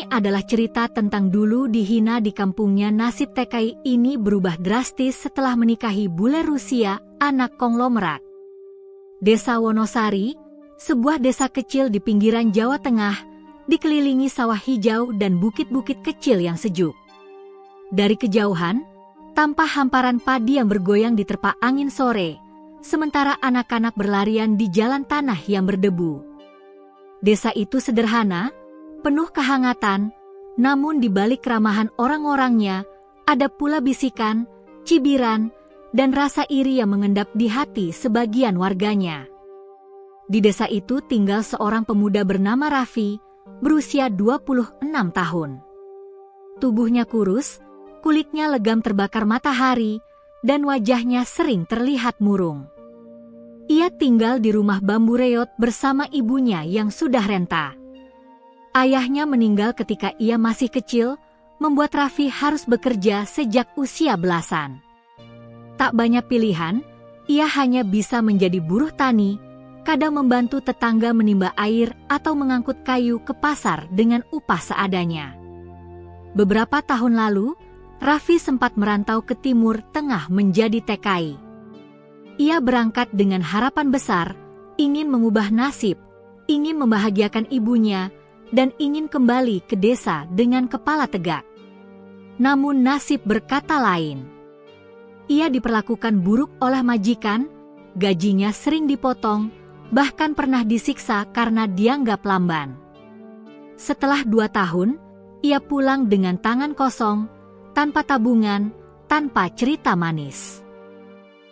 Ini adalah cerita tentang dulu dihina di kampungnya. Nasib TKI ini berubah drastis setelah menikahi bule Rusia, anak konglomerat. Desa Wonosari, sebuah desa kecil di pinggiran Jawa Tengah, dikelilingi sawah hijau dan bukit-bukit kecil yang sejuk. Dari kejauhan, tampak hamparan padi yang bergoyang diterpa angin sore, sementara anak-anak berlarian di jalan tanah yang berdebu. Desa itu sederhana, penuh kehangatan, namun di balik keramahan orang-orangnya, ada pula bisikan, cibiran, dan rasa iri yang mengendap di hati sebagian warganya. Di desa itu tinggal seorang pemuda bernama Raffi, berusia 26 tahun. Tubuhnya kurus, kulitnya legam terbakar matahari, dan wajahnya sering terlihat murung. Ia tinggal di rumah bambu reot bersama ibunya yang sudah renta. Ayahnya meninggal ketika ia masih kecil, membuat Raffi harus bekerja sejak usia belasan. Tak banyak pilihan, ia hanya bisa menjadi buruh tani, kadang membantu tetangga menimba air atau mengangkut kayu ke pasar dengan upah seadanya. Beberapa tahun lalu, Raffi sempat merantau ke Timur Tengah menjadi TKI. Ia berangkat dengan harapan besar, ingin mengubah nasib, ingin membahagiakan ibunya, dan ingin kembali ke desa dengan kepala tegak. Namun nasib berkata lain. Ia diperlakukan buruk oleh majikan, gajinya sering dipotong, bahkan pernah disiksa karena dianggap lamban. Setelah 2 tahun, ia pulang dengan tangan kosong, tanpa tabungan, tanpa cerita manis.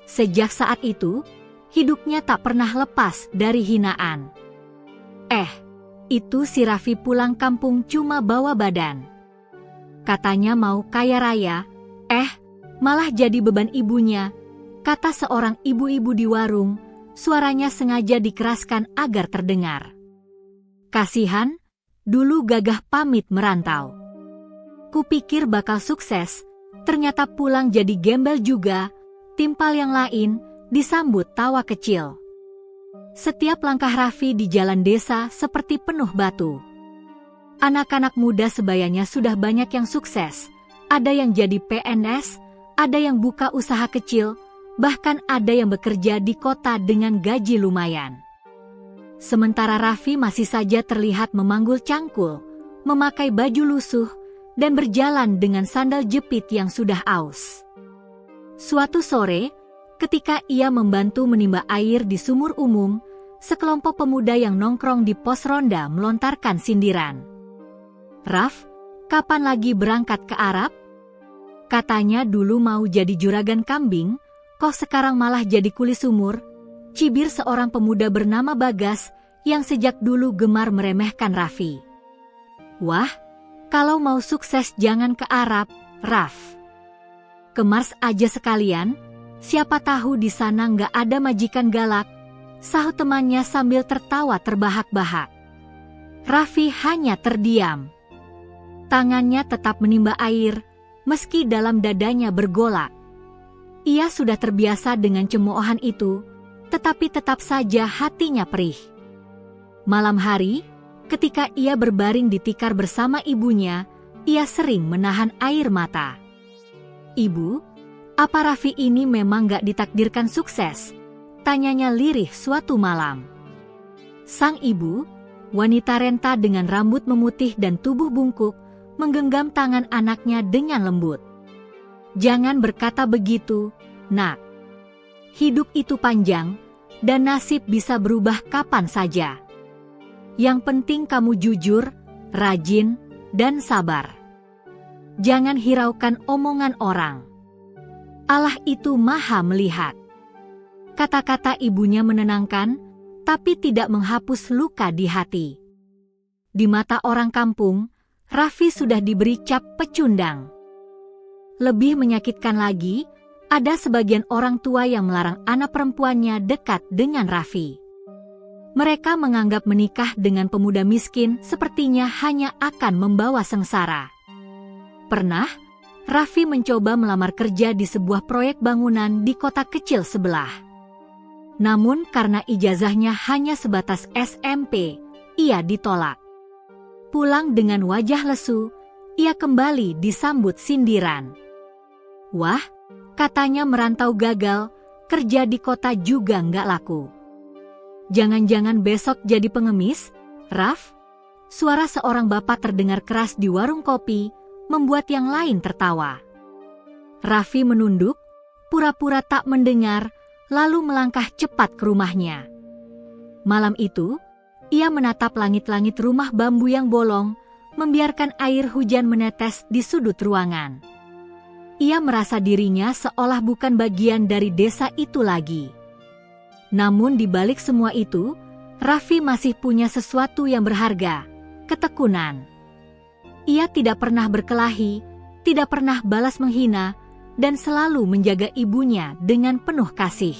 Sejak saat itu, hidupnya tak pernah lepas dari hinaan. Itu si Raffi pulang kampung cuma bawa badan. Katanya mau kaya raya, malah jadi beban ibunya, kata seorang ibu-ibu di warung, suaranya sengaja dikeraskan agar terdengar. Kasihan, dulu gagah pamit merantau. Kupikir bakal sukses, ternyata pulang jadi gembel juga, timpal yang lain, disambut tawa kecil. Setiap langkah Raffi di jalan desa seperti penuh batu. Anak-anak muda sebayanya sudah banyak yang sukses, ada yang jadi PNS, ada yang buka usaha kecil, bahkan ada yang bekerja di kota dengan gaji lumayan. Sementara Raffi masih saja terlihat memanggul cangkul, memakai baju lusuh, dan berjalan dengan sandal jepit yang sudah aus. Suatu sore, ketika ia membantu menimba air di sumur umum, sekelompok pemuda yang nongkrong di pos ronda melontarkan sindiran. "Raf, kapan lagi berangkat ke Arab? Katanya dulu mau jadi juragan kambing, kok sekarang malah jadi kuli sumur?" Cibir seorang pemuda bernama Bagas yang sejak dulu gemar meremehkan Raffi. "Wah, kalau mau sukses jangan ke Arab, Raf. Ke Mars aja sekalian, siapa tahu di sana nggak ada majikan galak," sahut temannya sambil tertawa terbahak-bahak. Raffi hanya terdiam. Tangannya tetap menimba air, meski dalam dadanya bergolak. Ia sudah terbiasa dengan cemoohan itu, tetapi tetap saja hatinya perih. Malam hari, ketika ia berbaring di tikar bersama ibunya, ia sering menahan air mata. "Ibu, apa Raffi ini memang gak ditakdirkan sukses?" tanyanya lirih suatu malam. Sang ibu, wanita renta dengan rambut memutih dan tubuh bungkuk, menggenggam tangan anaknya dengan lembut. "Jangan berkata begitu, Nak. Hidup itu panjang, dan nasib bisa berubah kapan saja. Yang penting kamu jujur, rajin, dan sabar. Jangan hiraukan omongan orang. Allah itu maha melihat." Kata-kata ibunya menenangkan, tapi tidak menghapus luka di hati. Di mata orang kampung, Raffi sudah diberi cap pecundang. Lebih menyakitkan lagi, ada sebagian orang tua yang melarang anak perempuannya dekat dengan Raffi. Mereka menganggap menikah dengan pemuda miskin sepertinya hanya akan membawa sengsara. Pernah, Raffi mencoba melamar kerja di sebuah proyek bangunan di kota kecil sebelah. Namun karena ijazahnya hanya sebatas SMP, ia ditolak. Pulang dengan wajah lesu, ia kembali disambut sindiran. Wah, katanya merantau gagal, kerja di kota juga nggak laku. Jangan-jangan besok jadi pengemis, Raf? Suara seorang bapak terdengar keras di warung kopi, membuat yang lain tertawa. Raffi menunduk, pura-pura tak mendengar, lalu melangkah cepat ke rumahnya. Malam itu, ia menatap langit-langit rumah bambu yang bolong, membiarkan air hujan menetes di sudut ruangan. Ia merasa dirinya seolah bukan bagian dari desa itu lagi. Namun di balik semua itu, Raffi masih punya sesuatu yang berharga, ketekunan. Ia tidak pernah berkelahi, tidak pernah balas menghina, dan selalu menjaga ibunya dengan penuh kasih.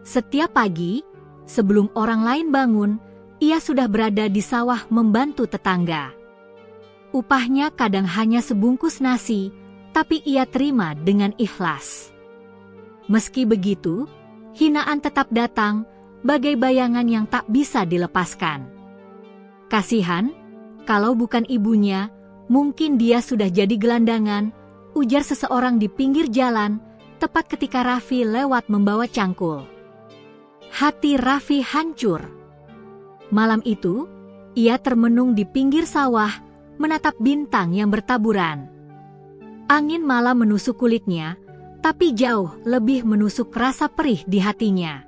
Setiap pagi, sebelum orang lain bangun, ia sudah berada di sawah membantu tetangga. Upahnya kadang hanya sebungkus nasi, tapi ia terima dengan ikhlas. Meski begitu, hinaan tetap datang, bagai bayangan yang tak bisa dilepaskan. Kasihan, kalau bukan ibunya, mungkin dia sudah jadi gelandangan, ujar seseorang di pinggir jalan, tepat ketika Raffi lewat membawa cangkul. Hati Raffi hancur. Malam itu, ia termenung di pinggir sawah, menatap bintang yang bertaburan. Angin malam menusuk kulitnya, tapi jauh lebih menusuk rasa perih di hatinya.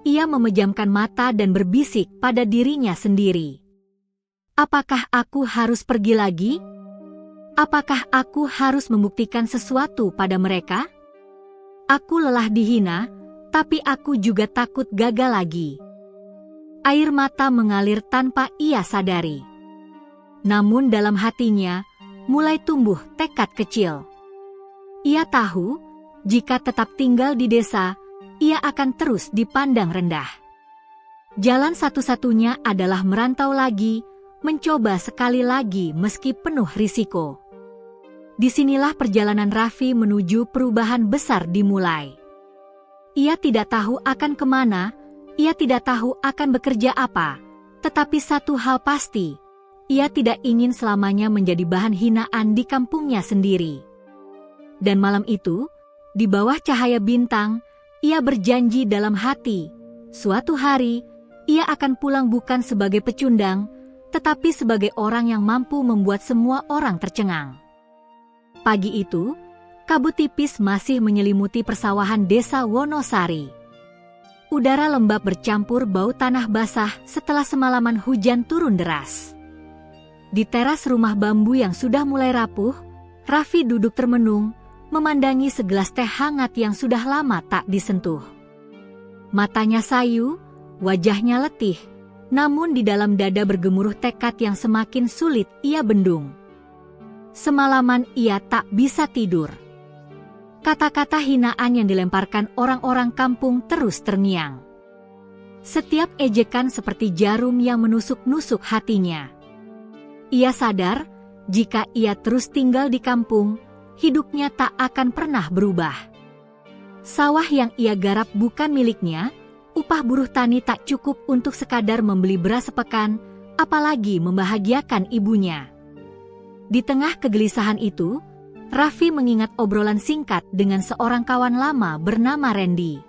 Ia memejamkan mata dan berbisik pada dirinya sendiri. Apakah aku harus pergi lagi? Apakah aku harus membuktikan sesuatu pada mereka? Aku lelah dihina, tapi aku juga takut gagal lagi. Air mata mengalir tanpa ia sadari. Namun dalam hatinya, mulai tumbuh tekad kecil. Ia tahu, jika tetap tinggal di desa, ia akan terus dipandang rendah. Jalan satu-satunya adalah merantau lagi, mencoba sekali lagi meski penuh risiko. Disinilah perjalanan Raffi menuju perubahan besar dimulai. Ia tidak tahu akan kemana, ia tidak tahu akan bekerja apa, tetapi satu hal pasti, ia tidak ingin selamanya menjadi bahan hinaan di kampungnya sendiri. Dan malam itu, di bawah cahaya bintang, ia berjanji dalam hati, suatu hari, ia akan pulang bukan sebagai pecundang, tetapi sebagai orang yang mampu membuat semua orang tercengang. Pagi itu, kabut tipis masih menyelimuti persawahan desa Wonosari. Udara lembab bercampur bau tanah basah setelah semalaman hujan turun deras. Di teras rumah bambu yang sudah mulai rapuh, Raffi duduk termenung, memandangi segelas teh hangat yang sudah lama tak disentuh. Matanya sayu, wajahnya letih, namun di dalam dada bergemuruh tekad yang semakin sulit ia bendung. Semalaman ia tak bisa tidur. Kata-kata hinaan yang dilemparkan orang-orang kampung terus terngiang. Setiap ejekan seperti jarum yang menusuk-nusuk hatinya. Ia sadar, jika ia terus tinggal di kampung, hidupnya tak akan pernah berubah. Sawah yang ia garap bukan miliknya, upah buruh tani tak cukup untuk sekadar membeli beras sepekan, apalagi membahagiakan ibunya. Di tengah kegelisahan itu, Raffi mengingat obrolan singkat dengan seorang kawan lama bernama Randy.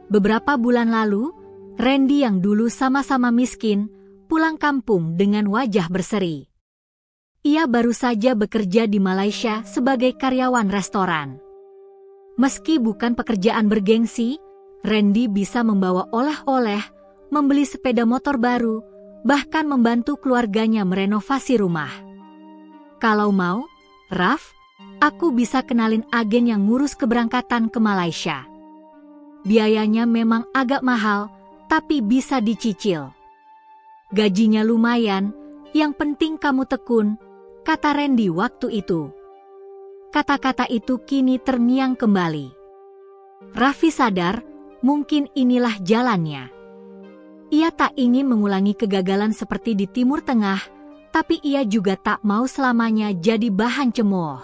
Beberapa bulan lalu, Randy yang dulu sama-sama miskin, pulang kampung dengan wajah berseri. Ia baru saja bekerja di Malaysia sebagai karyawan restoran. Meski bukan pekerjaan bergengsi, Randy bisa membawa oleh-oleh, membeli sepeda motor baru, bahkan membantu keluarganya merenovasi rumah. Kalau mau, Raf, aku bisa kenalin agen yang ngurus keberangkatan ke Malaysia. Biayanya memang agak mahal, tapi bisa dicicil. Gajinya lumayan, yang penting kamu tekun, kata Randy waktu itu. Kata-kata itu kini terngiang kembali. Raffi sadar, mungkin inilah jalannya. Ia tak ingin mengulangi kegagalan seperti di Timur Tengah, tapi ia juga tak mau selamanya jadi bahan cemooh.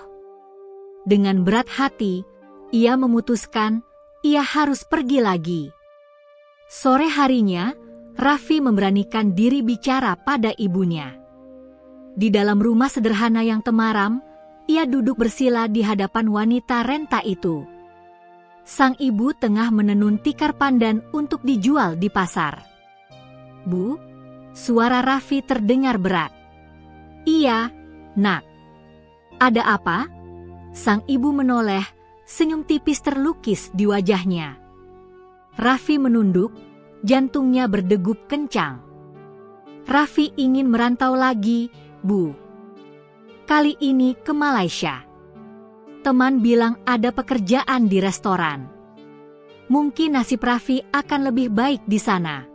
Dengan berat hati, ia memutuskan, ia harus pergi lagi. Sore harinya, Raffi memberanikan diri bicara pada ibunya. Di dalam rumah sederhana yang temaram, ia duduk bersila di hadapan wanita renta itu. Sang ibu tengah menenun tikar pandan untuk dijual di pasar. "Bu," suara Raffi terdengar berat. "Iya, Nak." "Ada apa?" Sang ibu menoleh, senyum tipis terlukis di wajahnya. Raffi menunduk, jantungnya berdegup kencang. "Raffi ingin merantau lagi, Bu. Kali ini ke Malaysia. Teman bilang ada pekerjaan di restoran. Mungkin nasib Raffi akan lebih baik di sana."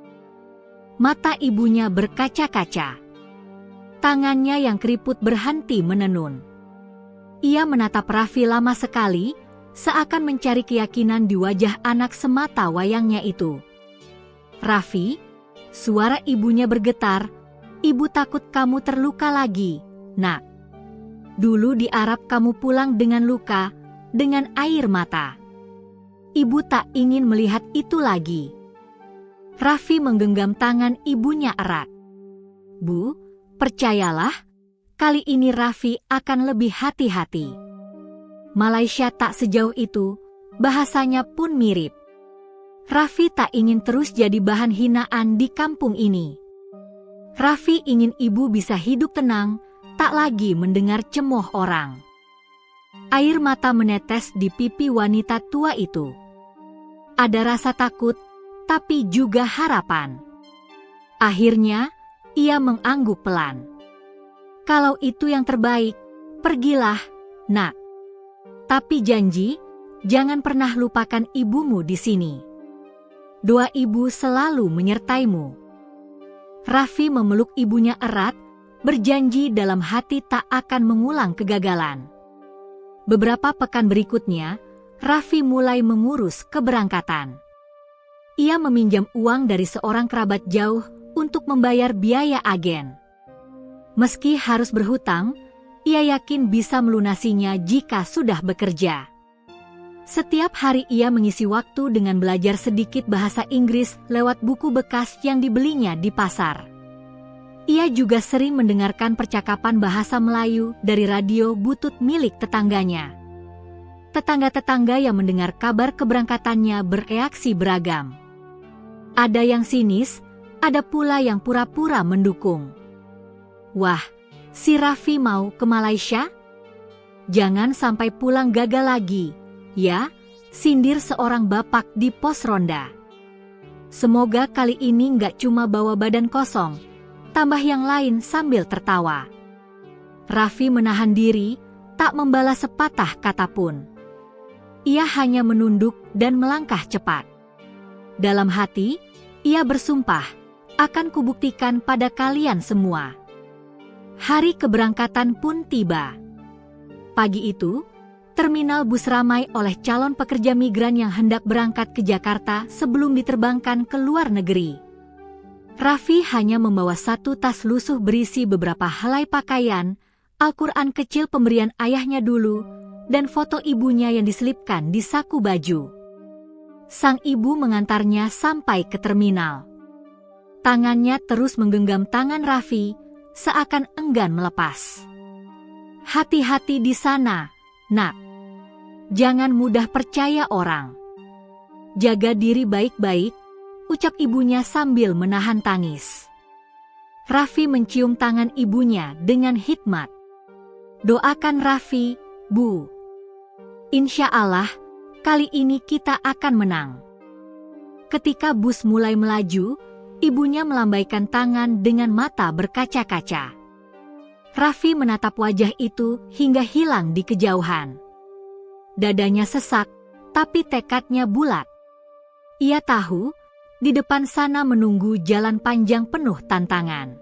Mata ibunya berkaca-kaca. Tangannya yang keriput berhenti menenun. Ia menatap Raffi lama sekali, seakan mencari keyakinan di wajah anak semata wayangnya itu. "Raffi," suara ibunya bergetar, "Ibu takut kamu terluka lagi, Nak. Dulu di Arab kamu pulang dengan luka, dengan air mata. Ibu tak ingin melihat itu lagi." Raffi menggenggam tangan ibunya erat. "Bu, percayalah, kali ini Raffi akan lebih hati-hati. Malaysia tak sejauh itu, bahasanya pun mirip. Raffi tak ingin terus jadi bahan hinaan di kampung ini. Raffi ingin ibu bisa hidup tenang, tak lagi mendengar cemooh orang." Air mata menetes di pipi wanita tua itu. Ada rasa takut, tapi juga harapan. Akhirnya, ia mengangguk pelan. "Kalau itu yang terbaik, pergilah, Nak. Tapi janji, jangan pernah lupakan ibumu di sini. Doa ibu selalu menyertaimu." Raffi memeluk ibunya erat, berjanji dalam hati tak akan mengulang kegagalan. Beberapa pekan berikutnya, Raffi mulai mengurus keberangkatan. Ia meminjam uang dari seorang kerabat jauh untuk membayar biaya agen. Meski harus berhutang, ia yakin bisa melunasinya jika sudah bekerja. Setiap hari ia mengisi waktu dengan belajar sedikit bahasa Inggris lewat buku bekas yang dibelinya di pasar. Ia juga sering mendengarkan percakapan bahasa Melayu dari radio butut milik tetangganya. Tetangga-tetangga yang mendengar kabar keberangkatannya bereaksi beragam. Ada yang sinis, ada pula yang pura-pura mendukung. "Wah, si Raffi mau ke Malaysia? Jangan sampai pulang gagal lagi, ya," sindir seorang bapak di pos ronda. "Semoga kali ini nggak cuma bawa badan kosong," tambah yang lain sambil tertawa. Raffi menahan diri, tak membalas sepatah kata pun. Ia hanya menunduk dan melangkah cepat. Dalam hati, ia bersumpah, "Akan kubuktikan pada kalian semua." Hari keberangkatan pun tiba. Pagi itu, terminal bus ramai oleh calon pekerja migran yang hendak berangkat ke Jakarta sebelum diterbangkan ke luar negeri. Raffi hanya membawa satu tas lusuh berisi beberapa helai pakaian, Al-Quran kecil pemberian ayahnya dulu, dan foto ibunya yang diselipkan di saku baju. Sang ibu mengantarnya sampai ke terminal. Tangannya terus menggenggam tangan Raffi, seakan enggan melepas. "Hati-hati di sana, Nak. Jangan mudah percaya orang. Jaga diri baik-baik," ucap ibunya sambil menahan tangis. Raffi mencium tangan ibunya dengan hikmat. "Doakan Raffi, Bu. Insya Allah, kali ini kita akan menang." Ketika bus mulai melaju, ibunya melambaikan tangan dengan mata berkaca-kaca. Raffi menatap wajah itu hingga hilang di kejauhan. Dadanya sesak, tapi tekadnya bulat. Ia tahu, di depan sana menunggu jalan panjang penuh tantangan.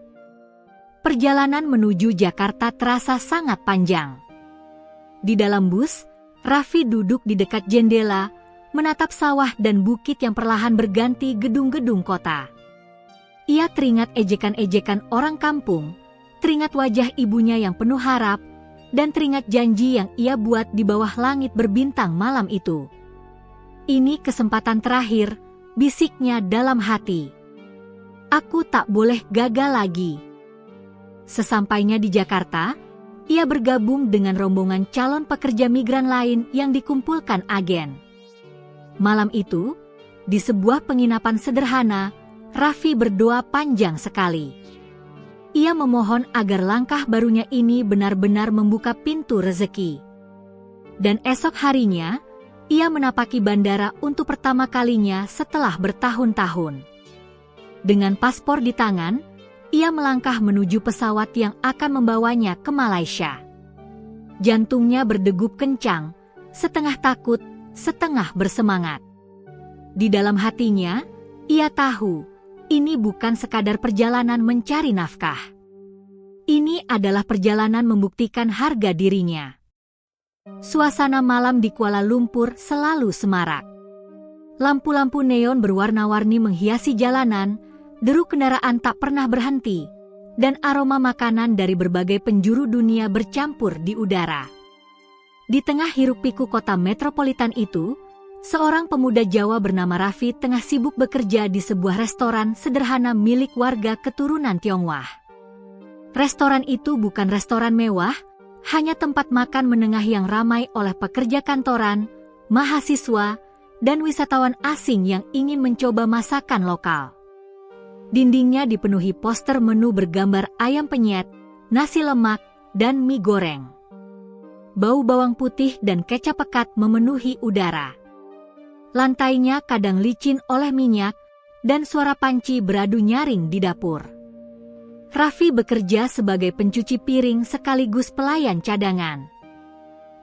Perjalanan menuju Jakarta terasa sangat panjang. Di dalam bus, Raffi duduk di dekat jendela, menatap sawah dan bukit yang perlahan berganti gedung-gedung kota. Ia teringat ejekan-ejekan orang kampung, teringat wajah ibunya yang penuh harap, dan teringat janji yang ia buat di bawah langit berbintang malam itu. "Ini kesempatan terakhir," bisiknya dalam hati. "Aku tak boleh gagal lagi." Sesampainya di Jakarta, ia bergabung dengan rombongan calon pekerja migran lain yang dikumpulkan agen. Malam itu, di sebuah penginapan sederhana, Raffi berdoa panjang sekali. Ia memohon agar langkah barunya ini benar-benar membuka pintu rezeki. Dan esok harinya, ia menapaki bandara untuk pertama kalinya setelah bertahun-tahun. Dengan paspor di tangan, ia melangkah menuju pesawat yang akan membawanya ke Malaysia. Jantungnya berdegup kencang, setengah takut, setengah bersemangat. Di dalam hatinya, ia tahu, ini bukan sekadar perjalanan mencari nafkah. Ini adalah perjalanan membuktikan harga dirinya. Suasana malam di Kuala Lumpur selalu semarak. Lampu-lampu neon berwarna-warni menghiasi jalanan, deru kendaraan tak pernah berhenti, dan aroma makanan dari berbagai penjuru dunia bercampur di udara. Di tengah hiruk-pikuk kota metropolitan itu, seorang pemuda Jawa bernama Raffi tengah sibuk bekerja di sebuah restoran sederhana milik warga keturunan Tionghoa. Restoran itu bukan restoran mewah, hanya tempat makan menengah yang ramai oleh pekerja kantoran, mahasiswa, dan wisatawan asing yang ingin mencoba masakan lokal. Dindingnya dipenuhi poster menu bergambar ayam penyet, nasi lemak, dan mie goreng. Bau bawang putih dan kecap pekat memenuhi udara. Lantainya kadang licin oleh minyak, dan suara panci beradu nyaring di dapur. Raffi bekerja sebagai pencuci piring sekaligus pelayan cadangan.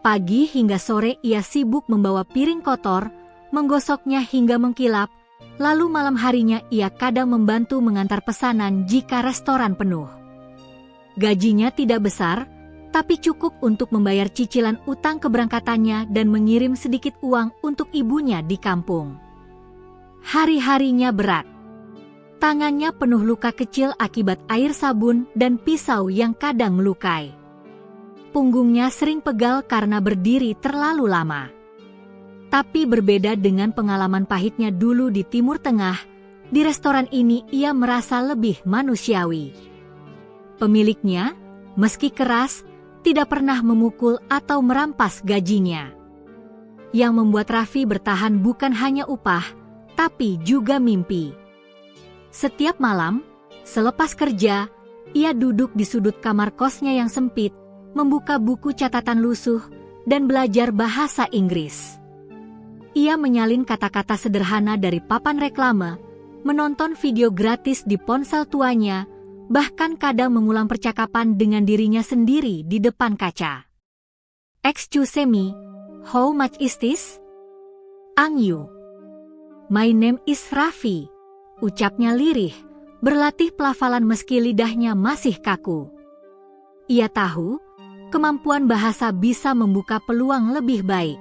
Pagi hingga sore ia sibuk membawa piring kotor, menggosoknya hingga mengkilap, lalu malam harinya ia kadang membantu mengantar pesanan jika restoran penuh. Gajinya tidak besar, tapi cukup untuk membayar cicilan utang keberangkatannya dan mengirim sedikit uang untuk ibunya di kampung. Hari-harinya berat. Tangannya penuh luka kecil akibat air sabun dan pisau yang kadang melukai. Punggungnya sering pegal karena berdiri terlalu lama. Tapi berbeda dengan pengalaman pahitnya dulu di Timur Tengah, di restoran ini ia merasa lebih manusiawi. Pemiliknya, meski keras, tidak pernah memukul atau merampas gajinya. Yang membuat Raffi bertahan bukan hanya upah, tapi juga mimpi. Setiap malam, selepas kerja, ia duduk di sudut kamar kosnya yang sempit, membuka buku catatan lusuh, dan belajar bahasa Inggris. Ia menyalin kata-kata sederhana dari papan reklame, menonton video gratis di ponsel tuanya, bahkan kadang mengulang percakapan dengan dirinya sendiri di depan kaca. Excuse me, how much is this? Angyu. My name is Raffi, ucapnya lirih, berlatih pelafalan meski lidahnya masih kaku. Ia tahu, kemampuan bahasa bisa membuka peluang lebih baik.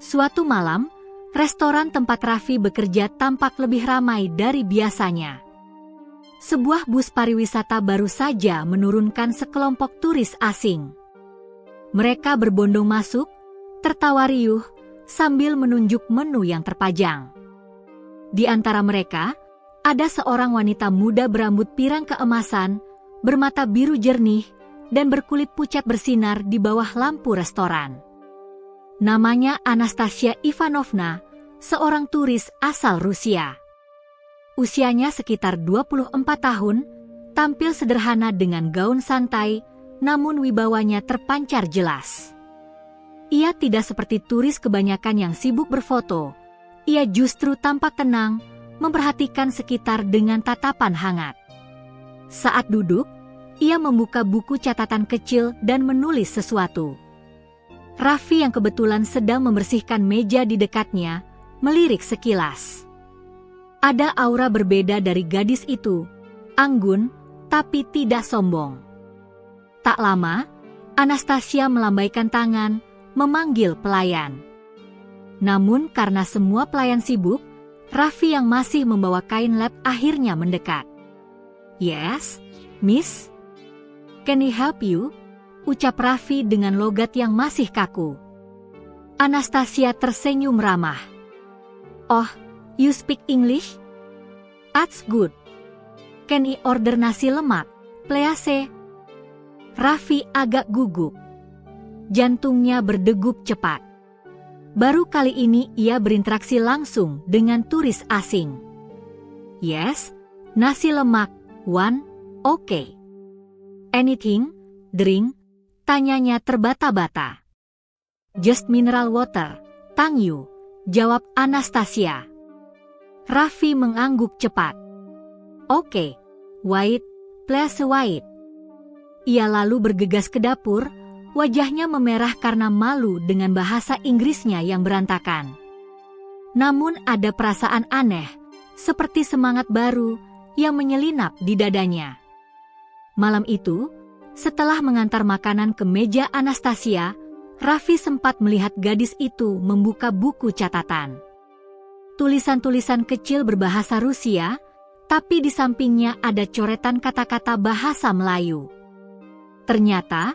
Suatu malam, restoran tempat Raffi bekerja tampak lebih ramai dari biasanya. Sebuah bus pariwisata baru saja menurunkan sekelompok turis asing. Mereka berbondong masuk, tertawa riuh, sambil menunjuk menu yang terpajang. Di antara mereka, ada seorang wanita muda berambut pirang keemasan, bermata biru jernih, dan berkulit pucat bersinar di bawah lampu restoran. Namanya Anastasia Ivanovna, seorang turis asal Rusia. Usianya sekitar 24 tahun, tampil sederhana dengan gaun santai, namun wibawanya terpancar jelas. Ia tidak seperti turis kebanyakan yang sibuk berfoto. Ia justru tampak tenang, memperhatikan sekitar dengan tatapan hangat. Saat duduk, ia membuka buku catatan kecil dan menulis sesuatu. Raffi yang kebetulan sedang membersihkan meja di dekatnya, melirik sekilas. Ada aura berbeda dari gadis itu, anggun, tapi tidak sombong. Tak lama, Anastasia melambaikan tangan, memanggil pelayan. Namun karena semua pelayan sibuk, Raffi yang masih membawa kain lap akhirnya mendekat. Yes, miss? Can I help you? Ucap Raffi dengan logat yang masih kaku. Anastasia tersenyum ramah. Oh, you speak English? That's good. Can I order nasi lemak, please? Raffi agak gugup. Jantungnya berdegup cepat. Baru kali ini ia berinteraksi langsung dengan turis asing. Yes, nasi lemak, one, okay. Anything, drink? Tanyanya terbata-bata. Just mineral water, thank you, jawab Anastasia. Raffi mengangguk cepat. Oke, wait, please wait. Ia lalu bergegas ke dapur, wajahnya memerah karena malu dengan bahasa Inggrisnya yang berantakan. Namun ada perasaan aneh, seperti semangat baru yang menyelinap di dadanya. Malam itu, setelah mengantar makanan ke meja Anastasia, Raffi sempat melihat gadis itu membuka buku catatan. Tulisan-tulisan kecil berbahasa Rusia, tapi di sampingnya ada coretan kata-kata bahasa Melayu. Ternyata,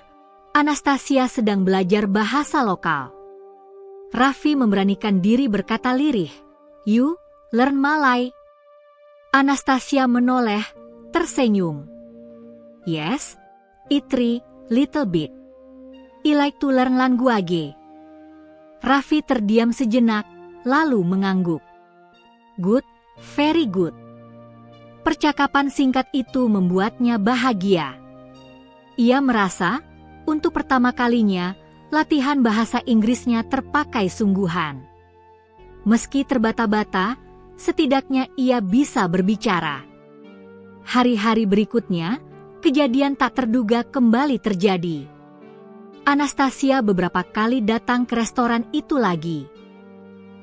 Anastasia sedang belajar bahasa lokal. Raffi memberanikan diri berkata lirih, "You, learn Malay." Anastasia menoleh, tersenyum. "Yes, Itri, little bit. I like to learn language." Raffi terdiam sejenak, lalu mengangguk. Good, very good. Percakapan singkat itu membuatnya bahagia. Ia merasa, untuk pertama kalinya, latihan bahasa Inggrisnya terpakai sungguhan. Meski terbata-bata, setidaknya ia bisa berbicara. Hari-hari berikutnya, kejadian tak terduga kembali terjadi. Anastasia beberapa kali datang ke restoran itu lagi.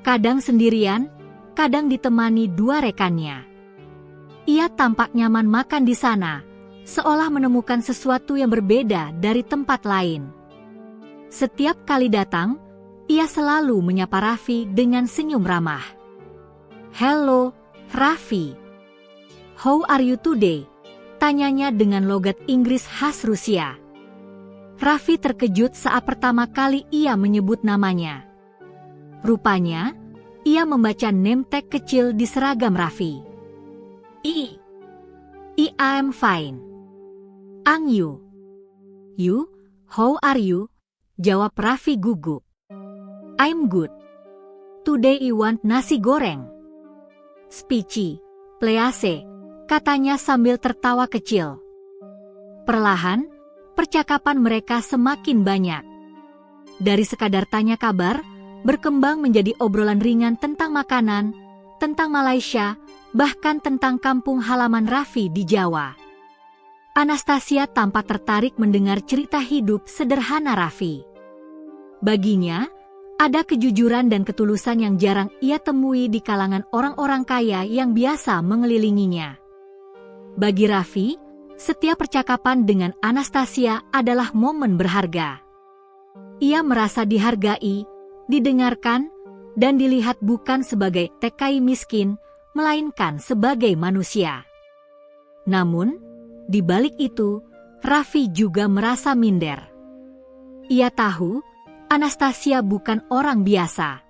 Kadang sendirian, kadang ditemani dua rekannya. Ia tampak nyaman makan di sana, seolah menemukan sesuatu yang berbeda dari tempat lain. Setiap kali datang, ia selalu menyapa Raffi dengan senyum ramah. "Hello, Raffi. How are you today?" Tanyanya dengan logat Inggris khas Rusia. Raffi terkejut saat pertama kali ia menyebut namanya. Rupanya, ia membaca name tag kecil di seragam Raffi. I am fine. And you? You, how are you? Jawab Raffi gugup. I'm good. Today I want nasi goreng. Spicy, please, katanya sambil tertawa kecil. Perlahan, percakapan mereka semakin banyak. Dari sekadar tanya kabar, berkembang menjadi obrolan ringan tentang makanan, tentang Malaysia, bahkan tentang kampung halaman Raffi di Jawa. Anastasia tampak tertarik mendengar cerita hidup sederhana Raffi. Baginya, ada kejujuran dan ketulusan yang jarang ia temui di kalangan orang-orang kaya yang biasa mengelilinginya. Bagi Raffi, setiap percakapan dengan Anastasia adalah momen berharga. Ia merasa dihargai, didengarkan, dan dilihat bukan sebagai TKI miskin, melainkan sebagai manusia. Namun, di balik itu, Raffi juga merasa minder. Ia tahu, Anastasia bukan orang biasa.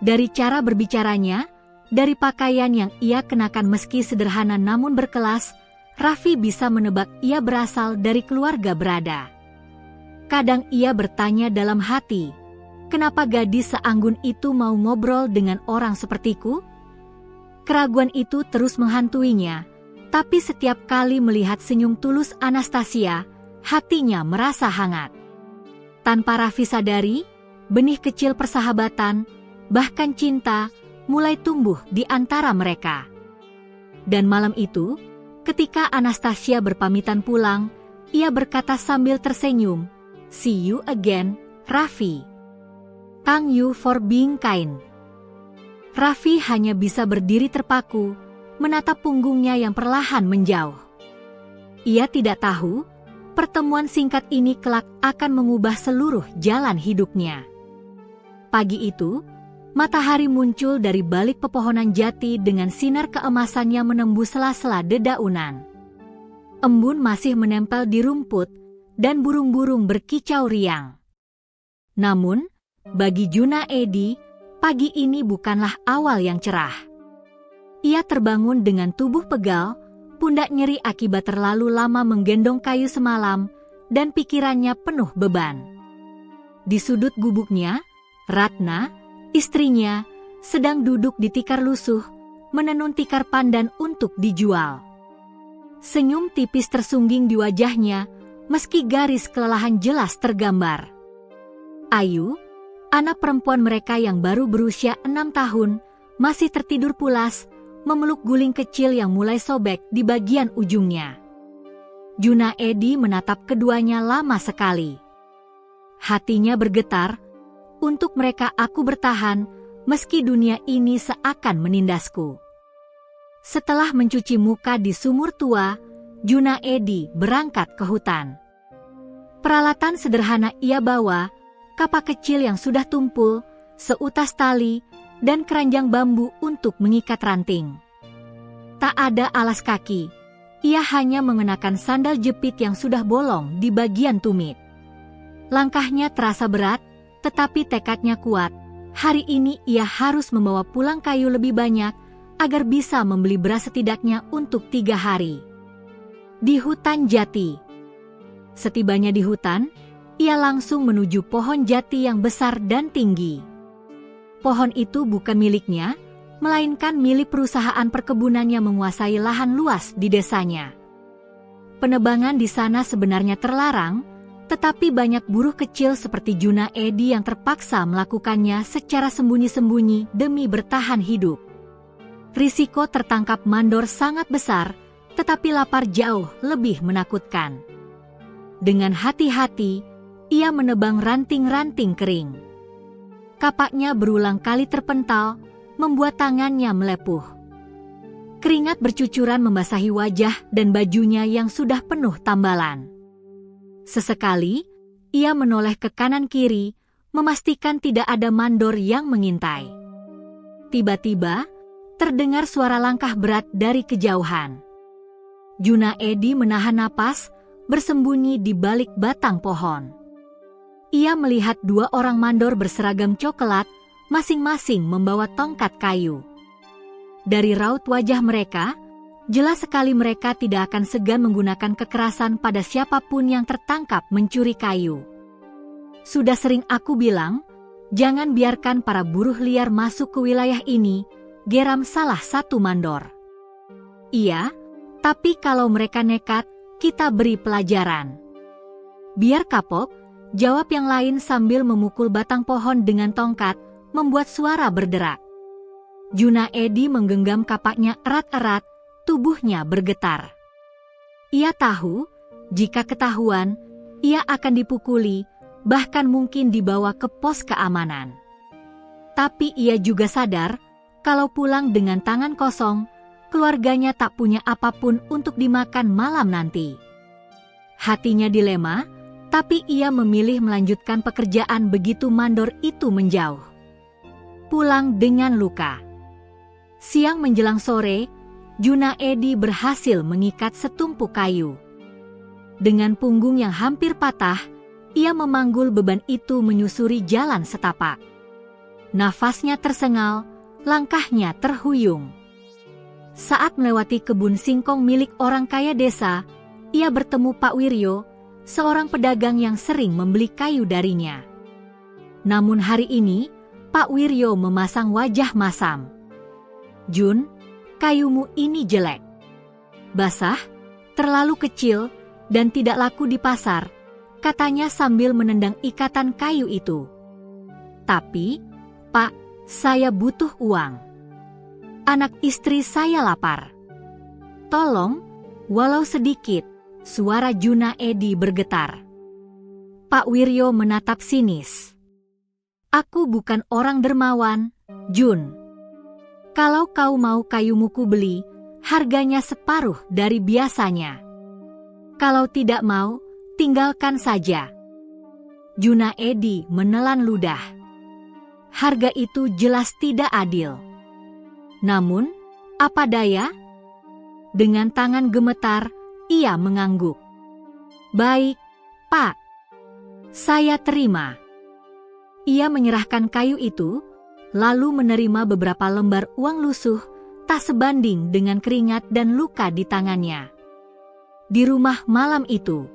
Dari cara berbicaranya, dari pakaian yang ia kenakan meski sederhana namun berkelas, Raffi bisa menebak ia berasal dari keluarga berada. Kadang ia bertanya dalam hati, kenapa gadis seanggun itu mau ngobrol dengan orang sepertiku? Keraguan itu terus menghantuinya, tapi setiap kali melihat senyum tulus Anastasia, hatinya merasa hangat. Tanpa Raffi sadari, benih kecil persahabatan, bahkan cinta, mulai tumbuh di antara mereka. Dan malam itu, ketika Anastasia berpamitan pulang, ia berkata sambil tersenyum, "See you again, Raffi. Thank you for being kind." Raffi hanya bisa berdiri terpaku, menatap punggungnya yang perlahan menjauh. Ia tidak tahu, pertemuan singkat ini kelak akan mengubah seluruh jalan hidupnya. Pagi itu, matahari muncul dari balik pepohonan jati dengan sinar keemasannya menembus sela-sela dedaunan. Embun masih menempel di rumput, dan burung-burung berkicau riang. Namun, bagi Junaedi, pagi ini bukanlah awal yang cerah. Ia terbangun dengan tubuh pegal, pundak nyeri akibat terlalu lama menggendong kayu semalam, dan pikirannya penuh beban. Di sudut gubuknya, Ratna, istrinya, sedang duduk di tikar lusuh, menenun tikar pandan untuk dijual. Senyum tipis tersungging di wajahnya, meski garis kelelahan jelas tergambar. Ayu, anak perempuan mereka yang baru berusia 6 tahun, masih tertidur pulas, memeluk guling kecil yang mulai sobek di bagian ujungnya. Junaedi menatap keduanya lama sekali. Hatinya bergetar, untuk mereka aku bertahan, meski dunia ini seakan menindasku. Setelah mencuci muka di sumur tua, Junaedi berangkat ke hutan. Peralatan sederhana ia bawa, kapak kecil yang sudah tumpul, seutas tali, dan keranjang bambu untuk mengikat ranting. Tak ada alas kaki, ia hanya mengenakan sandal jepit yang sudah bolong di bagian tumit. Langkahnya terasa berat, tetapi tekadnya kuat. Hari ini ia harus membawa pulang kayu lebih banyak, agar bisa membeli beras setidaknya untuk 3 hari. Di hutan jati. Setibanya di hutan, ia langsung menuju pohon jati yang besar dan tinggi. Pohon itu bukan miliknya, melainkan milik perusahaan perkebunan yang menguasai lahan luas di desanya. Penebangan di sana sebenarnya terlarang, tetapi banyak buruh kecil seperti Junaedi yang terpaksa melakukannya secara sembunyi-sembunyi demi bertahan hidup. Risiko tertangkap mandor sangat besar, tetapi lapar jauh lebih menakutkan. Dengan hati-hati, ia menebang ranting-ranting kering. Kapaknya berulang kali terpental, membuat tangannya melepuh. Keringat bercucuran membasahi wajah dan bajunya yang sudah penuh tambalan. Sesekali, ia menoleh ke kanan-kiri, memastikan tidak ada mandor yang mengintai. Tiba-tiba, terdengar suara langkah berat dari kejauhan. Junaedi menahan napas, bersembunyi di balik batang pohon. Ia melihat 2 orang mandor berseragam coklat, masing-masing membawa tongkat kayu. Dari raut wajah mereka, jelas sekali mereka tidak akan segan menggunakan kekerasan pada siapapun yang tertangkap mencuri kayu. Sudah sering aku bilang, jangan biarkan para buruh liar masuk ke wilayah ini, geram salah satu mandor. Iya, tapi kalau mereka nekat, kita beri pelajaran. Biar kapok, jawab yang lain sambil memukul batang pohon dengan tongkat, membuat suara berderak. Junaedi menggenggam kapaknya erat-erat, tubuhnya bergetar. Ia tahu, jika ketahuan, ia akan dipukuli, bahkan mungkin dibawa ke pos keamanan. Tapi ia juga sadar, kalau pulang dengan tangan kosong, keluarganya tak punya apapun untuk dimakan malam nanti. Hatinya dilema, tapi ia memilih melanjutkan pekerjaan begitu mandor itu menjauh. Pulang dengan luka. Siang menjelang sore, Junaedi berhasil mengikat setumpuk kayu. Dengan punggung yang hampir patah, ia memanggul beban itu menyusuri jalan setapak. Nafasnya tersengal, langkahnya terhuyung. Saat melewati kebun singkong milik orang kaya desa, ia bertemu Pak Wiryo, seorang pedagang yang sering membeli kayu darinya. Namun hari ini, Pak Wiryo memasang wajah masam. "Jun, kayumu ini jelek. Basah, terlalu kecil, dan tidak laku di pasar," katanya sambil menendang ikatan kayu itu. "Tapi, Pak, saya butuh uang. Anak istri saya lapar. Tolong, walau sedikit," suara Junaedi bergetar. Pak Wiryo menatap sinis. "Aku bukan orang dermawan, Jun. Kalau kau mau kayumu ku beli, harganya separuh dari biasanya. Kalau tidak mau, tinggalkan saja." Junaedi menelan ludah. Harga itu jelas tidak adil. Namun, apa daya? Dengan tangan gemetar, ia mengangguk. "Baik, Pak. Saya terima." Ia menyerahkan kayu itu, lalu menerima beberapa lembar uang lusuh, tak sebanding dengan keringat dan luka di tangannya. Di rumah malam itu,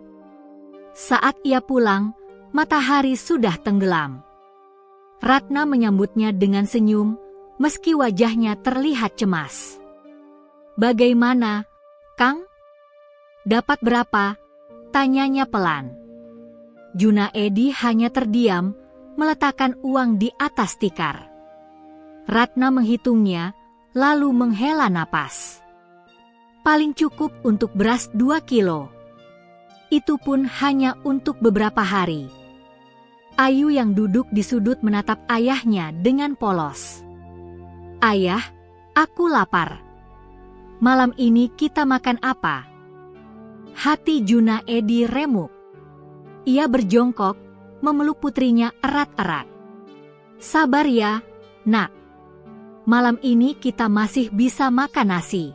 Saat ia pulang, matahari sudah tenggelam. Ratna menyambutnya dengan senyum, meski wajahnya terlihat cemas. "Bagaimana, Kang? Dapat berapa?" tanyanya pelan. Junaedi hanya terdiam, meletakkan uang di atas tikar. Ratna menghitungnya, lalu menghela napas. "Paling cukup untuk beras 2 kilo. Itu pun hanya untuk beberapa hari." Ayu yang duduk di sudut menatap ayahnya dengan polos. "Ayah, aku lapar. Malam ini kita makan apa?" Hati Junaedi remuk. Ia berjongkok, memeluk putrinya erat-erat. "Sabar ya, Nak. Malam ini kita masih bisa makan nasi.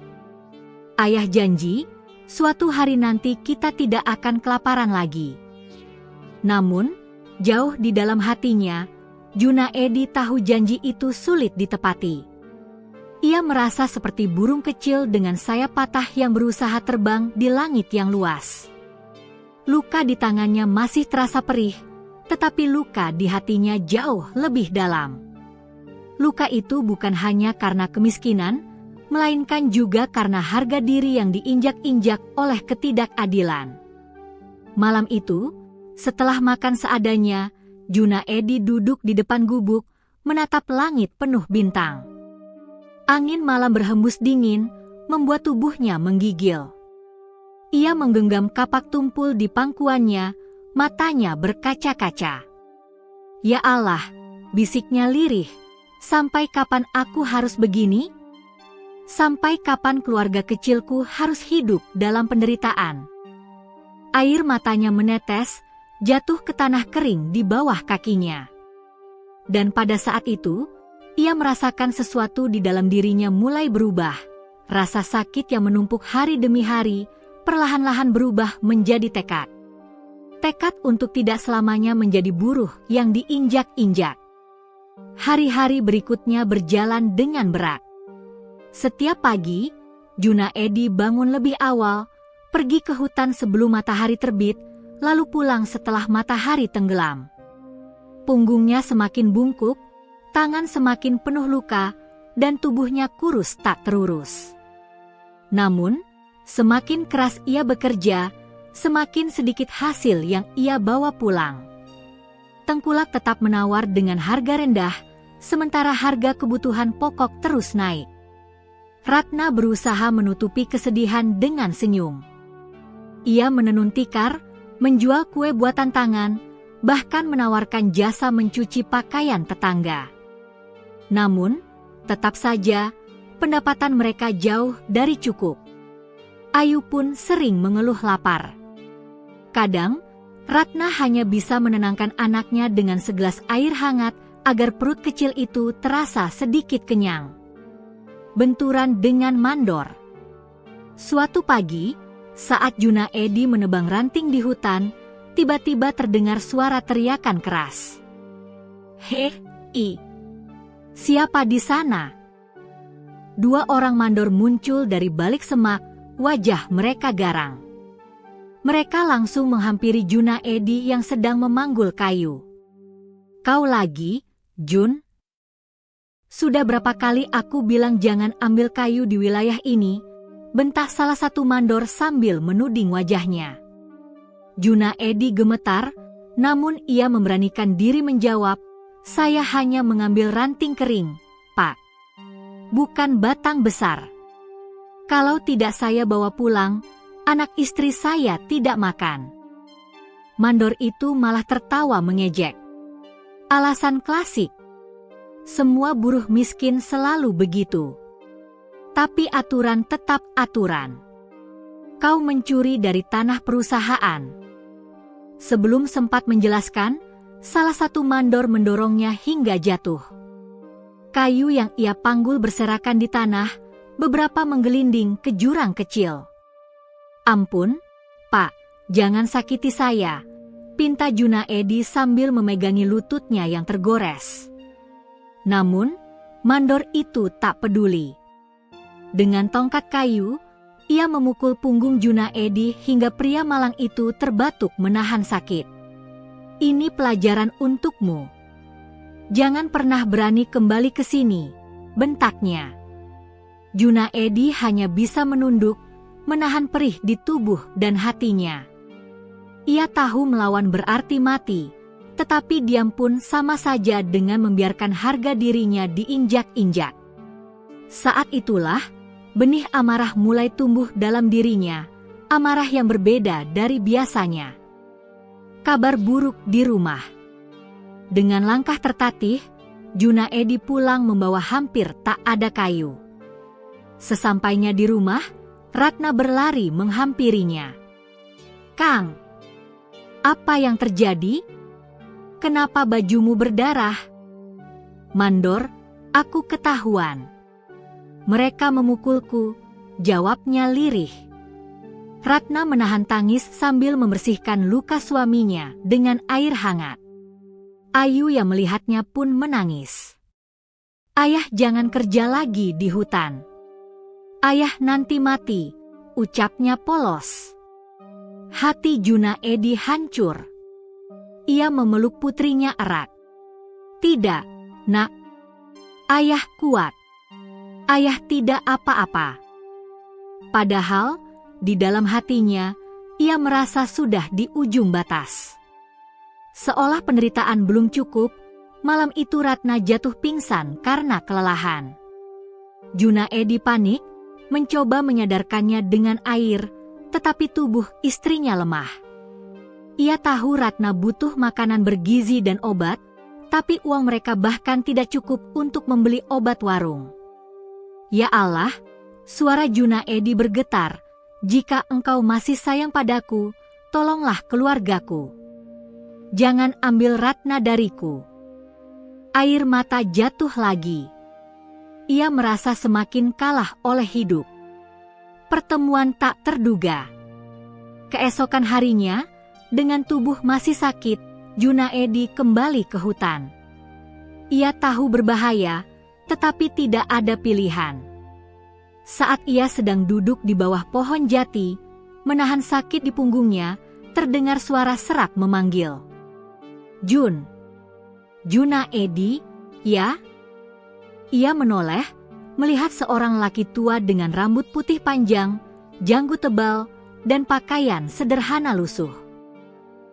Ayah janji, suatu hari nanti kita tidak akan kelaparan lagi." Namun, jauh di dalam hatinya, Junaedi tahu janji itu sulit ditepati. Ia merasa seperti burung kecil dengan sayap patah yang berusaha terbang di langit yang luas. Luka di tangannya masih terasa perih, tetapi luka di hatinya jauh lebih dalam. Luka itu bukan hanya karena kemiskinan, melainkan juga karena harga diri yang diinjak-injak oleh ketidakadilan. Malam itu, setelah makan seadanya, Junaedi duduk di depan gubuk, menatap langit penuh bintang. Angin malam berhembus dingin, membuat tubuhnya menggigil. Ia menggenggam kapak tumpul di pangkuannya, matanya berkaca-kaca. "Ya Allah," bisiknya lirih, "sampai kapan aku harus begini? Sampai kapan keluarga kecilku harus hidup dalam penderitaan?" Air matanya menetes, jatuh ke tanah kering di bawah kakinya. Dan pada saat itu, ia merasakan sesuatu di dalam dirinya mulai berubah. Rasa sakit yang menumpuk hari demi hari, perlahan-lahan berubah menjadi tekad. Tekad untuk tidak selamanya menjadi buruh yang diinjak-injak. Hari-hari berikutnya berjalan dengan berat. Setiap pagi, Junaedi bangun lebih awal, pergi ke hutan sebelum matahari terbit, lalu pulang setelah matahari tenggelam. Punggungnya semakin bungkuk, tangan semakin penuh luka, dan tubuhnya kurus tak terurus. Namun, semakin keras ia bekerja, semakin sedikit hasil yang ia bawa pulang. Tengkulak tetap menawar dengan harga rendah, sementara harga kebutuhan pokok terus naik. Ratna berusaha menutupi kesedihan dengan senyum. Ia menenun tikar, menjual kue buatan tangan, bahkan menawarkan jasa mencuci pakaian tetangga. Namun, tetap saja, pendapatan mereka jauh dari cukup. Ayu pun sering mengeluh lapar. Kadang, Ratna hanya bisa menenangkan anaknya dengan segelas air hangat agar perut kecil itu terasa sedikit kenyang. Benturan dengan mandor. Suatu pagi, saat Junaedi menebang ranting di hutan, tiba-tiba terdengar suara teriakan keras. "Hei, siapa di sana?" Dua orang mandor muncul dari balik semak, wajah mereka garang. Mereka langsung menghampiri Junaedi yang sedang memanggul kayu. "Kau lagi, Jun? Sudah berapa kali aku bilang jangan ambil kayu di wilayah ini?" bentak salah satu mandor sambil menuding wajahnya. Junaedi gemetar, namun ia memberanikan diri menjawab, "Saya hanya mengambil ranting kering, Pak. Bukan batang besar. Kalau tidak saya bawa pulang, anak istri saya tidak makan." Mandor itu malah tertawa mengejek. Alasan klasik. Semua buruh miskin selalu begitu. Tapi aturan tetap aturan. Kau mencuri dari tanah perusahaan. Sebelum sempat menjelaskan, salah satu mandor mendorongnya hingga jatuh. Kayu yang ia panggul berserakan di tanah, beberapa menggelinding ke jurang kecil. "Ampun, Pak, jangan sakiti saya," pinta Junaedi sambil memegangi lututnya yang tergores. Namun, mandor itu tak peduli. Dengan tongkat kayu, Ia memukul punggung Junaedi hingga pria malang itu terbatuk menahan sakit. "Ini pelajaran untukmu. Jangan pernah berani kembali ke sini," bentaknya. Junaedi hanya bisa menunduk, menahan perih di tubuh dan hatinya. Ia tahu melawan berarti mati, tetapi diam pun sama saja dengan membiarkan harga dirinya diinjak-injak. Saat itulah, benih amarah mulai tumbuh dalam dirinya, amarah yang berbeda dari biasanya. Kabar buruk di rumah. Dengan langkah tertatih, Junaedi pulang membawa hampir tak ada kayu. Sesampainya di rumah, Ratna berlari menghampirinya. "Kang, apa yang terjadi? Kenapa bajumu berdarah?" "Mandor, aku ketahuan. Mereka memukulku," jawabnya lirih. Ratna menahan tangis sambil membersihkan luka suaminya dengan air hangat. Ayu yang melihatnya pun menangis. "Ayah jangan kerja lagi di hutan. Ayah nanti mati," ucapnya polos. Hati Junaedi hancur. Ia memeluk putrinya erat. "Tidak, Nak. Ayah kuat. Ayah tidak apa-apa." Padahal, di dalam hatinya, ia merasa sudah di ujung batas. Seolah penderitaan belum cukup, malam itu Ratna jatuh pingsan karena kelelahan. Junaedi panik, mencoba menyadarkannya dengan air, tetapi tubuh istrinya lemah. Ia tahu Ratna butuh makanan bergizi dan obat, tapi uang mereka bahkan tidak cukup untuk membeli obat warung. "Ya Allah," suara Junaedi bergetar, "jika Engkau masih sayang padaku, tolonglah keluargaku. Jangan ambil Ratna dariku." Air mata jatuh lagi. Ia merasa semakin kalah oleh hidup. Pertemuan tak terduga. Keesokan harinya, dengan tubuh masih sakit, Junaedi kembali ke hutan. Ia tahu berbahaya, tetapi tidak ada pilihan. Saat ia sedang duduk di bawah pohon jati, menahan sakit di punggungnya, terdengar suara serak memanggil. "Jun." "Junaedi, ya?" Ia menoleh, melihat seorang laki tua dengan rambut putih panjang, janggut tebal, dan pakaian sederhana lusuh.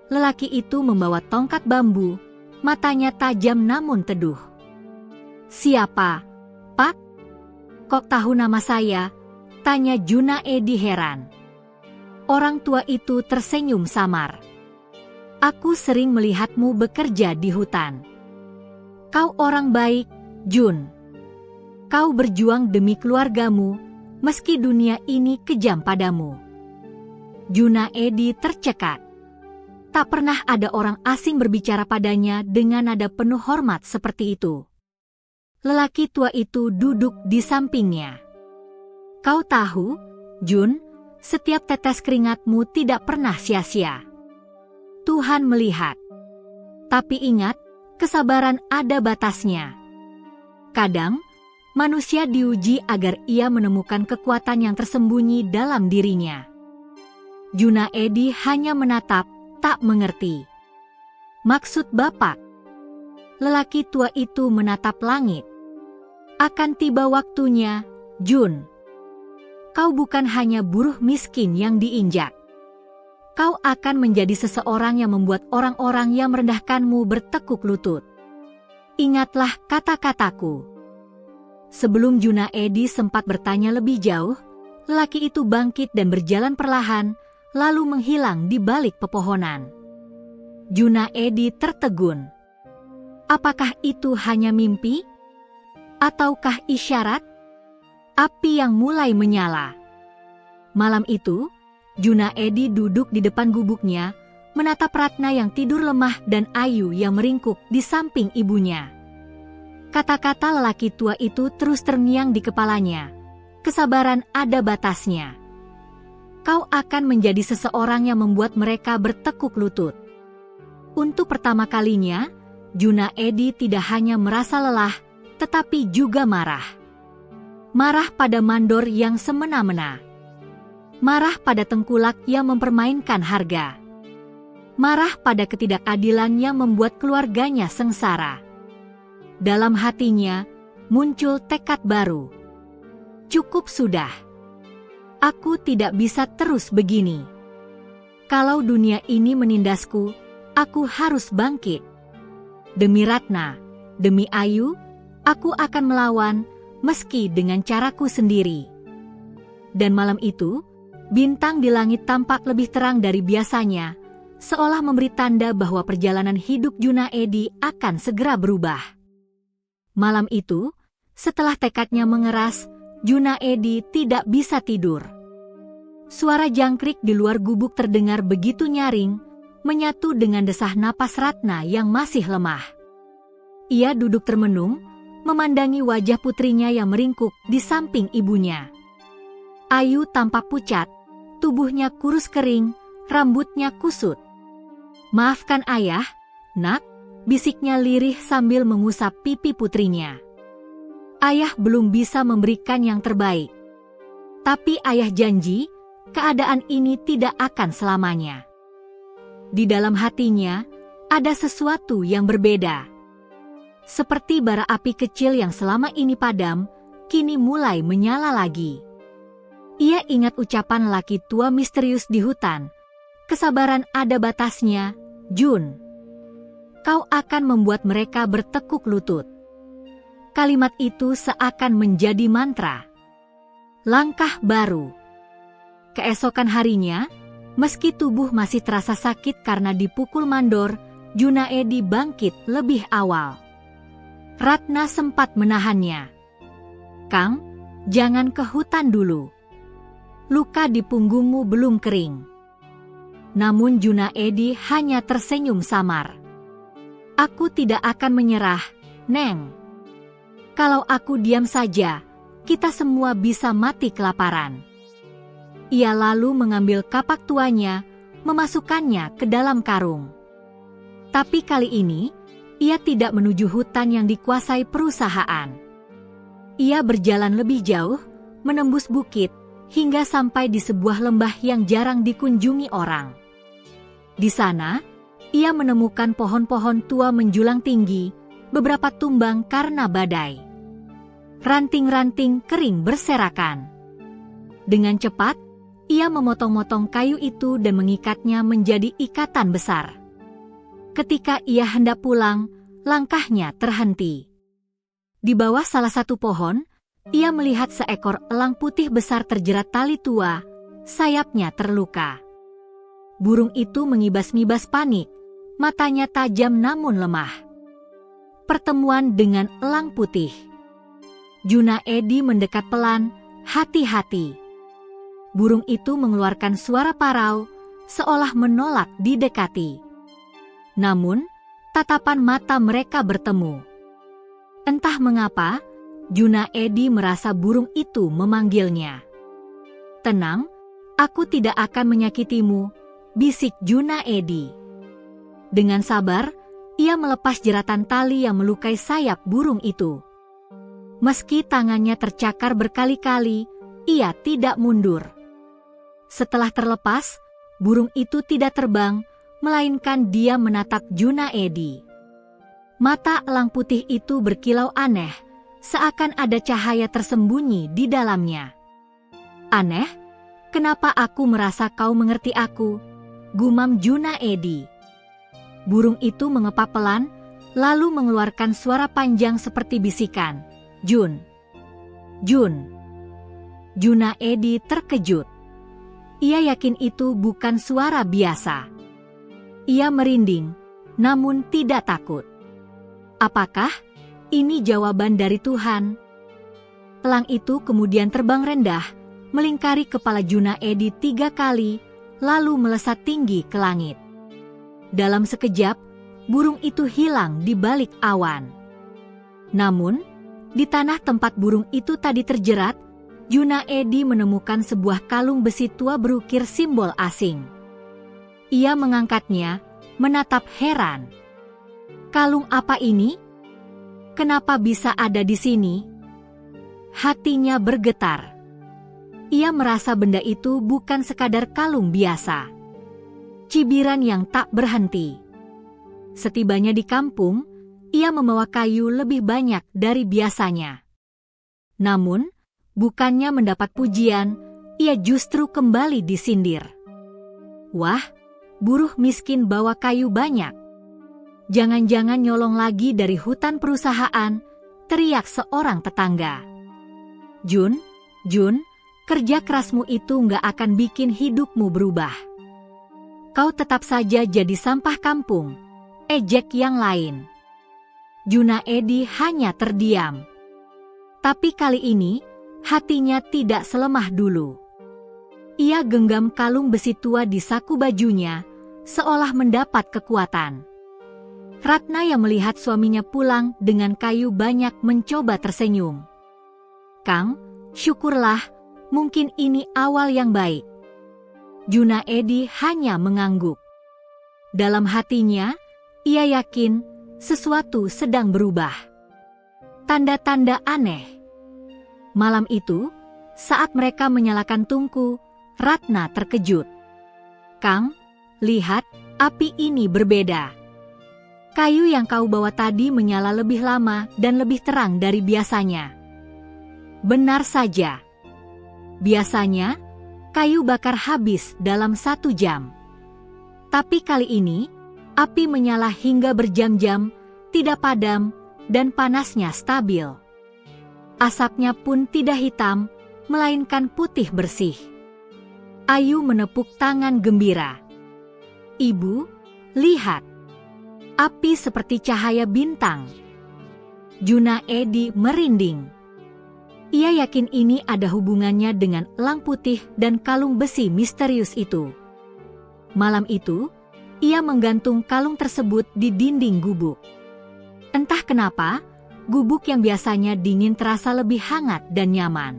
Lelaki itu membawa tongkat bambu, matanya tajam namun teduh. "Siapa, Pak? Kok tahu nama saya?" tanya Junaedi heran. Orang tua itu tersenyum samar. "Aku sering melihatmu bekerja di hutan. Kau orang baik, Jun. Kau berjuang demi keluargamu, meski dunia ini kejam padamu." Junaedi tercekat. Tak pernah ada orang asing berbicara padanya dengan nada penuh hormat seperti itu. Lelaki tua itu duduk di sampingnya. "Kau tahu, Jun, setiap tetes keringatmu tidak pernah sia-sia. Tuhan melihat. Tapi ingat, kesabaran ada batasnya. Kadang, manusia diuji agar ia menemukan kekuatan yang tersembunyi dalam dirinya." Junaedi hanya menatap, tak mengerti. "Maksud Bapak?" Lelaki tua itu menatap langit. "Akan tiba waktunya, Jun. Kau bukan hanya buruh miskin yang diinjak. Kau akan menjadi seseorang yang membuat orang-orang yang merendahkanmu bertekuk lutut. Ingatlah kata-kataku." Sebelum Junaedi sempat bertanya lebih jauh, lelaki itu bangkit dan berjalan perlahan, lalu menghilang di balik pepohonan. Junaedi tertegun. Apakah itu hanya mimpi? Ataukah isyarat? Api yang mulai menyala. Malam itu, Junaedi duduk di depan gubuknya, menatap Ratna yang tidur lemah dan Ayu yang meringkuk di samping ibunya. Kata-kata lelaki tua itu terus terngiang di kepalanya. Kesabaran ada batasnya. Kau akan menjadi seseorang yang membuat mereka bertekuk lutut. Untuk pertama kalinya, Junaedi tidak hanya merasa lelah, tetapi juga marah. Marah pada mandor yang semena-mena. marah pada tengkulak yang mempermainkan harga, marah pada ketidakadilan yang membuat keluarganya sengsara. Dalam hatinya muncul tekad baru. Cukup sudah. Aku tidak bisa terus begini. Kalau dunia ini menindasku, aku harus bangkit. Demi Ratna, demi Ayu, aku akan melawan, meski dengan caraku sendiri. Dan malam itu, bintang di langit tampak lebih terang dari biasanya, seolah memberi tanda bahwa perjalanan hidup Junaedi akan segera berubah. Malam itu, setelah tekadnya mengeras, Junaedi tidak bisa tidur. Suara jangkrik di luar gubuk terdengar begitu nyaring, menyatu dengan desah napas Ratna yang masih lemah. Ia duduk termenung, memandangi wajah putrinya yang meringkuk di samping ibunya. Ayu tampak pucat, tubuhnya kurus kering, rambutnya kusut. "Maafkan ayah, nak," bisiknya lirih sambil mengusap pipi putrinya. "Ayah belum bisa memberikan yang terbaik. Tapi ayah janji, keadaan ini tidak akan selamanya." Di dalam hatinya, ada sesuatu yang berbeda. Seperti bara api kecil yang selama ini padam, kini mulai menyala lagi. Ia ingat ucapan laki tua misterius di hutan, "Kesabaran ada batasnya, Jun. Kau akan membuat mereka bertekuk lutut." Kalimat itu seakan menjadi mantra. Langkah baru. Keesokan harinya, meski tubuh masih terasa sakit karena dipukul mandor, Junaedi bangkit lebih awal. Ratna sempat menahannya. "Kang, jangan ke hutan dulu. Luka di punggungmu belum kering." Namun Junaedi hanya tersenyum samar. "Aku tidak akan menyerah, Neng. Kalau aku diam saja, kita semua bisa mati kelaparan." Ia lalu mengambil kapak tuanya, memasukkannya ke dalam karung. Tapi kali ini, ia tidak menuju hutan yang dikuasai perusahaan. Ia berjalan lebih jauh, menembus bukit, hingga sampai di sebuah lembah yang jarang dikunjungi orang. Di sana, ia menemukan pohon-pohon tua menjulang tinggi, beberapa tumbang karena badai. Ranting-ranting kering berserakan. Dengan cepat, ia memotong-motong kayu itu dan mengikatnya menjadi ikatan besar. Ketika ia hendak pulang, langkahnya terhenti. Di bawah salah satu pohon, ia melihat seekor elang putih besar terjerat tali tua, sayapnya terluka. Burung itu mengibas-ngibas panik, matanya tajam namun lemah. Pertemuan dengan elang putih. Junaedi mendekat pelan, hati-hati. Burung itu mengeluarkan suara parau, seolah menolak didekati. Namun, tatapan mata mereka bertemu. Entah mengapa, Junaedi merasa burung itu memanggilnya. "Tenang, aku tidak akan menyakitimu," bisik Junaedi. Dengan sabar, ia melepas jeratan tali yang melukai sayap burung itu. Meski tangannya tercakar berkali-kali, ia tidak mundur. Setelah terlepas, burung itu tidak terbang, melainkan dia menatap Junaedi. Mata elang putih itu berkilau aneh, seakan ada cahaya tersembunyi di dalamnya. "Aneh, kenapa aku merasa kau mengerti aku?" gumam Junaedi. Burung itu mengepak pelan, lalu mengeluarkan suara panjang seperti bisikan, "Jun, Jun." Junaedi terkejut. Ia yakin itu bukan suara biasa. Ia merinding, namun tidak takut. Apakah ini jawaban dari Tuhan? Elang itu kemudian terbang rendah, melingkari kepala Junaedi 3 kali, lalu melesat tinggi ke langit. Dalam sekejap, burung itu hilang di balik awan. Namun, di tanah tempat burung itu tadi terjerat, Junaedi menemukan sebuah kalung besi tua berukir simbol asing. Ia mengangkatnya, menatap heran. "Kalung apa ini? Kenapa bisa ada di sini?" Hatinya bergetar. Ia merasa benda itu bukan sekadar kalung biasa. Cibiran yang tak berhenti. Setibanya di kampung, ia membawa kayu lebih banyak dari biasanya. Namun, bukannya mendapat pujian, ia justru kembali disindir. Wah, buruh miskin bawa kayu banyak. Jangan-jangan nyolong lagi dari hutan perusahaan, teriak seorang tetangga. Jun, kerja kerasmu itu nggak akan bikin hidupmu berubah. Kau tetap saja jadi sampah kampung, ejek yang lain. Junaedi hanya terdiam. Tapi kali ini, hatinya tidak selemah dulu. Ia genggam kalung besi tua di saku bajunya, seolah mendapat kekuatan. Ratna yang melihat suaminya pulang dengan kayu banyak mencoba tersenyum. Kang, syukurlah, mungkin ini awal yang baik. Junaedi hanya mengangguk. Dalam hatinya, ia yakin sesuatu sedang berubah. Tanda-tanda aneh. Malam itu, saat mereka menyalakan tungku, Ratna terkejut. Kang, lihat, api ini berbeda. Kayu yang kau bawa tadi menyala lebih lama dan lebih terang dari biasanya. Benar saja. Biasanya, kayu bakar habis dalam 1 jam. Tapi kali ini, api menyala hingga berjam-jam, tidak padam, dan panasnya stabil. Asapnya pun tidak hitam, melainkan putih bersih. Ayu menepuk tangan gembira. Ibu, lihat. Api seperti cahaya bintang. Junaedi merinding. Ia yakin ini ada hubungannya dengan elang putih dan kalung besi misterius itu. Malam itu, ia menggantung kalung tersebut di dinding gubuk. Entah kenapa, gubuk yang biasanya dingin terasa lebih hangat dan nyaman.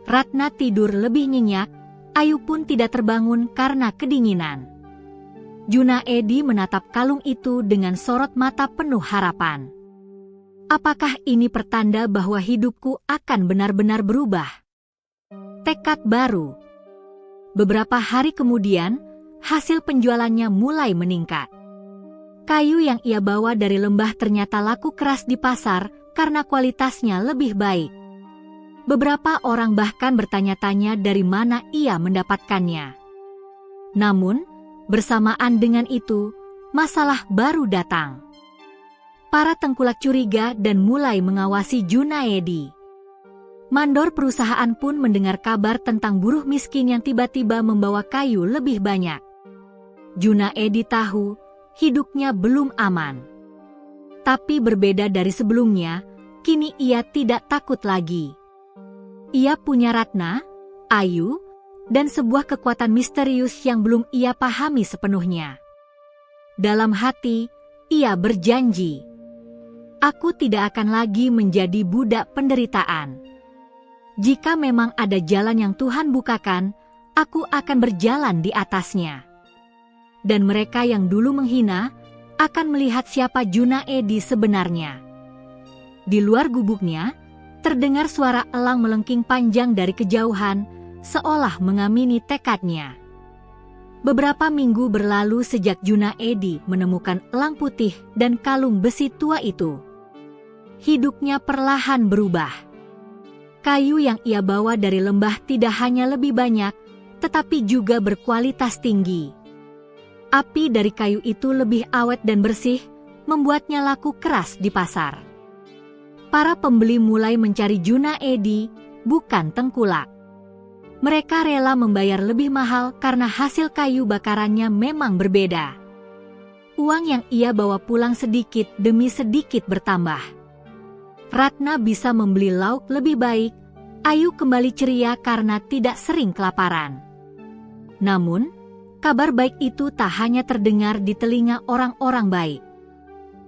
Ratna tidur lebih nyenyak, Ayu pun tidak terbangun karena kedinginan. Junaedi menatap kalung itu dengan sorot mata penuh harapan. Apakah ini pertanda bahwa hidupku akan benar-benar berubah? Tekad baru. Beberapa hari kemudian, hasil penjualannya mulai meningkat. Kayu yang ia bawa dari lembah ternyata laku keras di pasar karena kualitasnya lebih baik. Beberapa orang bahkan bertanya-tanya dari mana ia mendapatkannya. Namun, bersamaan dengan itu, masalah baru datang. Para tengkulak curiga dan mulai mengawasi Junaedi. Mandor perusahaan pun mendengar kabar tentang buruh miskin yang tiba-tiba membawa kayu lebih banyak. Junaedi tahu hidupnya belum aman. Tapi berbeda dari sebelumnya, kini ia tidak takut lagi. Ia punya Ratna, Ayu, dan sebuah kekuatan misterius yang belum ia pahami sepenuhnya. Dalam hati, ia berjanji. Aku tidak akan lagi menjadi budak penderitaan. Jika memang ada jalan yang Tuhan bukakan, aku akan berjalan di atasnya. Dan mereka yang dulu menghina, akan melihat siapa Junaedi sebenarnya. Di luar gubuknya, terdengar suara elang melengking panjang dari kejauhan, seolah mengamini tekadnya. Beberapa minggu berlalu sejak Junaedi menemukan elang putih dan kalung besi tua itu. Hidupnya perlahan berubah. Kayu yang ia bawa dari lembah tidak hanya lebih banyak, tetapi juga berkualitas tinggi. Api dari kayu itu lebih awet dan bersih, membuatnya laku keras di pasar. Para pembeli mulai mencari Junaedi, bukan tengkulak. Mereka rela membayar lebih mahal karena hasil kayu bakarannya memang berbeda. Uang yang ia bawa pulang sedikit demi sedikit bertambah. Ratna bisa membeli lauk lebih baik, Ayu kembali ceria karena tidak sering kelaparan. Namun, kabar baik itu tak hanya terdengar di telinga orang-orang baik.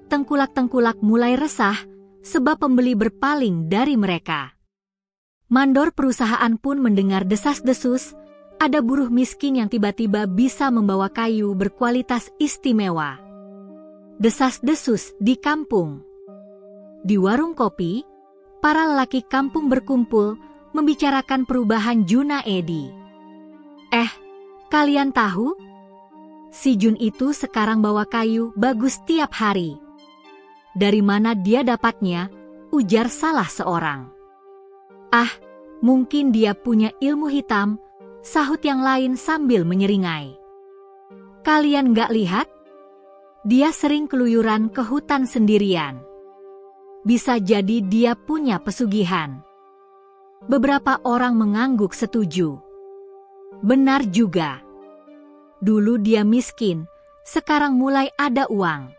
Tengkulak-tengkulak mulai resah sebab pembeli berpaling dari mereka. Mandor perusahaan pun mendengar desas-desus, ada buruh miskin yang tiba-tiba bisa membawa kayu berkualitas istimewa. Desas-desus di kampung. Di warung kopi, para lelaki kampung berkumpul membicarakan perubahan Junaedi. Kalian tahu? Si Jun itu sekarang bawa kayu bagus tiap hari. Dari mana dia dapatnya? Ujar salah seorang. Mungkin dia punya ilmu hitam, sahut yang lain sambil menyeringai. Kalian gak lihat? Dia sering keluyuran ke hutan sendirian. Bisa jadi dia punya pesugihan. Beberapa orang mengangguk setuju. Benar juga. Dulu dia miskin, sekarang mulai ada uang.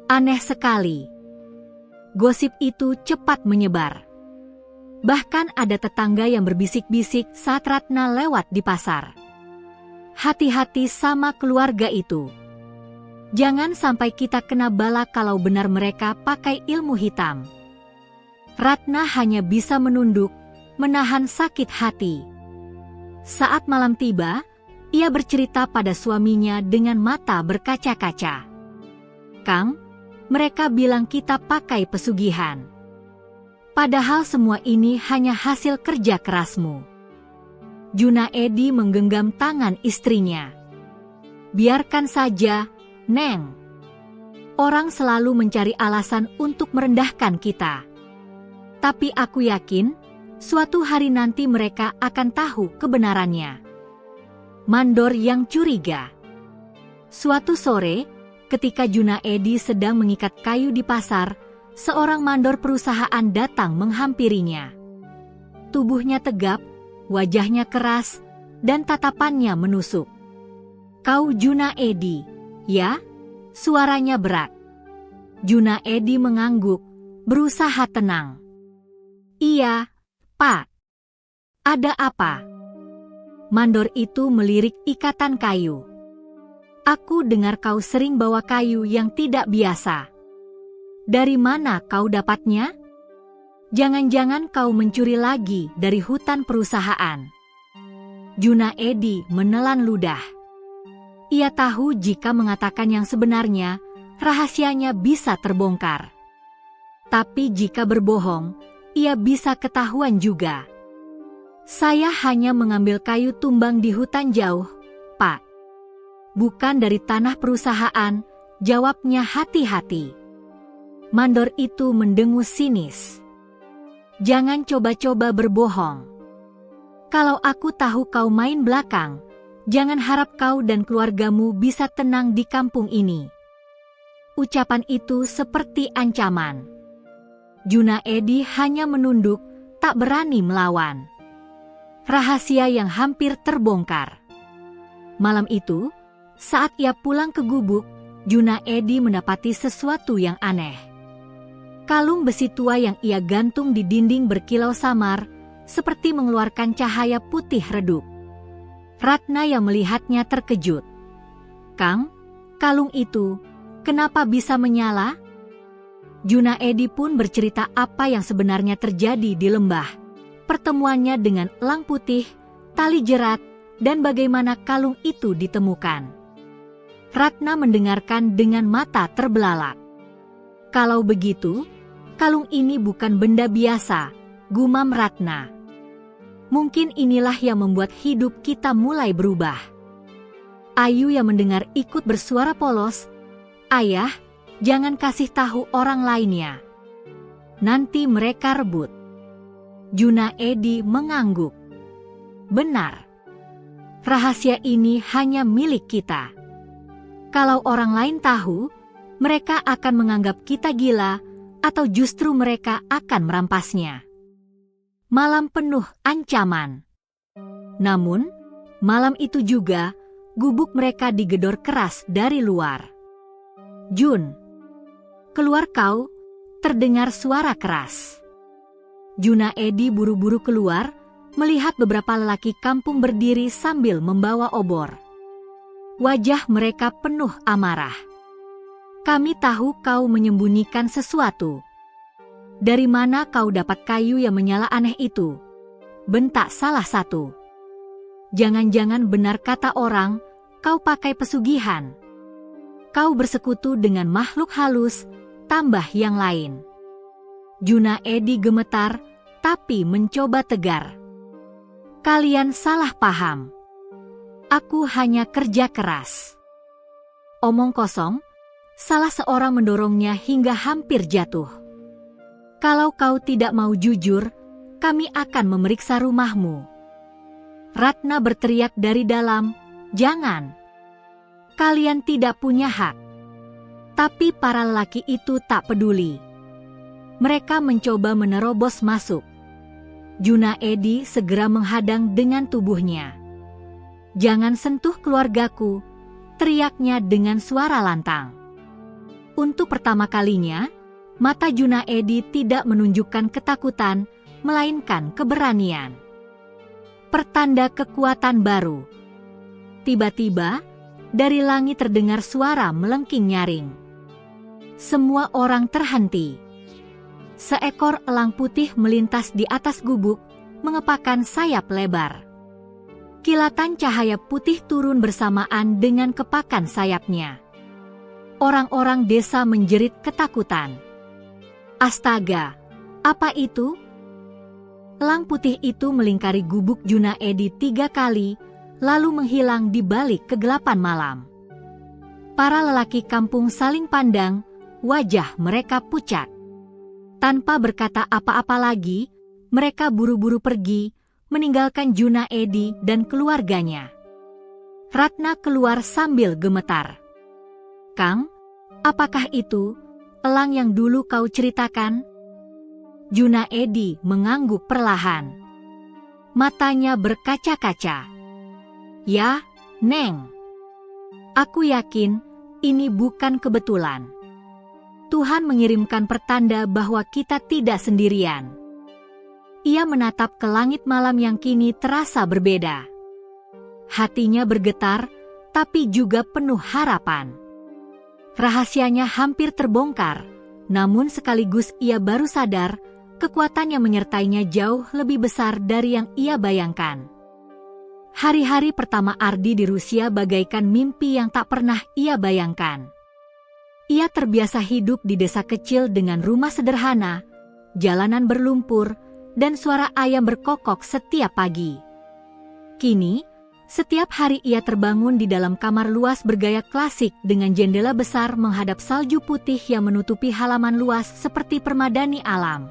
Aneh sekali. Gosip itu cepat menyebar. Bahkan ada tetangga yang berbisik-bisik saat Ratna lewat di pasar. Hati-hati sama keluarga itu. Jangan sampai kita kena bala kalau benar mereka pakai ilmu hitam. Ratna hanya bisa menunduk, menahan sakit hati. Saat malam tiba, ia bercerita pada suaminya dengan mata berkaca-kaca. Kang, mereka bilang kita pakai pesugihan. Padahal semua ini hanya hasil kerja kerasmu. Junaedi menggenggam tangan istrinya. Biarkan saja, Neng. Orang selalu mencari alasan untuk merendahkan kita. Tapi aku yakin, suatu hari nanti mereka akan tahu kebenarannya. Mandor yang curiga. Suatu sore, ketika Junaedi sedang mengikat kayu di pasar, seorang mandor perusahaan datang menghampirinya. Tubuhnya tegap, wajahnya keras, dan tatapannya menusuk. Kau Junaedi, ya? Suaranya berat. Junaedi mengangguk, berusaha tenang. Iya, Pak. Ada apa? Mandor itu melirik ikatan kayu. Aku dengar kau sering bawa kayu yang tidak biasa. Dari mana kau dapatnya? Jangan-jangan kau mencuri lagi dari hutan perusahaan. Junaedi menelan ludah. Ia tahu jika mengatakan yang sebenarnya, rahasianya bisa terbongkar. Tapi jika berbohong, ia bisa ketahuan juga. Saya hanya mengambil kayu tumbang di hutan jauh, Pak. Bukan dari tanah perusahaan, jawabnya hati-hati. Mandor itu mendengus sinis. Jangan coba-coba berbohong. Kalau aku tahu kau main belakang, jangan harap kau dan keluargamu bisa tenang di kampung ini. Ucapan itu seperti ancaman. Junaedi hanya menunduk, tak berani melawan. Rahasia yang hampir terbongkar. Malam itu, saat ia pulang ke gubuk, Junaedi mendapati sesuatu yang aneh. Kalung besi tua yang ia gantung di dinding berkilau samar, seperti mengeluarkan cahaya putih redup. Ratna yang melihatnya terkejut. Kang, kalung itu, kenapa bisa menyala? Junaedi pun bercerita apa yang sebenarnya terjadi di lembah. Pertemuannya dengan elang putih, tali jerat, dan bagaimana kalung itu ditemukan. Ratna mendengarkan dengan mata terbelalak. Kalau begitu, kalung ini bukan benda biasa, gumam Ratna. Mungkin inilah yang membuat hidup kita mulai berubah. Ayu yang mendengar ikut bersuara polos, Ayah, jangan kasih tahu orang lainnya. Nanti mereka rebut. Junaedi mengangguk. Benar. Rahasia ini hanya milik kita. Kalau orang lain tahu, mereka akan menganggap kita gila atau justru mereka akan merampasnya. Malam penuh ancaman. Namun, malam itu juga, gubuk mereka digedor keras dari luar. Jun, keluar kau, terdengar suara keras. Junaedi buru-buru keluar, melihat beberapa lelaki kampung berdiri sambil membawa obor. Wajah mereka penuh amarah. Kami tahu kau menyembunyikan sesuatu. Dari mana kau dapat kayu yang menyala aneh itu? Bentak salah satu. Jangan-jangan benar kata orang, kau pakai pesugihan. Kau bersekutu dengan makhluk halus, tambah yang lain. Junaedi gemetar, tapi mencoba tegar. Kalian salah paham. Aku hanya kerja keras. Omong kosong, salah seorang mendorongnya hingga hampir jatuh. Kalau kau tidak mau jujur, kami akan memeriksa rumahmu. Ratna berteriak dari dalam, jangan. Kalian tidak punya hak. Tapi para lelaki itu tak peduli. Mereka mencoba menerobos masuk. Junaedi segera menghadang dengan tubuhnya. Jangan sentuh keluargaku, teriaknya dengan suara lantang. Untuk pertama kalinya, mata Junaedi tidak menunjukkan ketakutan, melainkan keberanian. Pertanda kekuatan baru. Tiba-tiba, dari langit terdengar suara melengking nyaring. Semua orang terhenti. Seekor elang putih melintas di atas gubuk, mengepakkan sayap lebar. Kilatan cahaya putih turun bersamaan dengan kepakan sayapnya. Orang-orang desa menjerit ketakutan. Astaga, apa itu? Elang putih itu melingkari gubuk Junaedi 3 kali, lalu menghilang di balik kegelapan malam. Para lelaki kampung saling pandang, wajah mereka pucat. Tanpa berkata apa-apa lagi, mereka buru-buru pergi, meninggalkan Junaedi dan keluarganya. Ratna keluar sambil gemetar. Kang, apakah itu elang yang dulu kau ceritakan? Junaedi mengangguk perlahan. Matanya berkaca-kaca. Ya, Neng. Aku yakin ini bukan kebetulan. Tuhan mengirimkan pertanda bahwa kita tidak sendirian. Ia menatap ke langit malam yang kini terasa berbeda. Hatinya bergetar, tapi juga penuh harapan. Rahasianya hampir terbongkar, namun sekaligus ia baru sadar kekuatan yang menyertainya jauh lebih besar dari yang ia bayangkan. Hari-hari pertama Ardi di Rusia bagaikan mimpi yang tak pernah ia bayangkan. Ia terbiasa hidup di desa kecil dengan rumah sederhana, jalanan berlumpur, dan suara ayam berkokok setiap pagi. Kini, setiap hari ia terbangun di dalam kamar luas bergaya klasik dengan jendela besar menghadap salju putih yang menutupi halaman luas seperti permadani alam.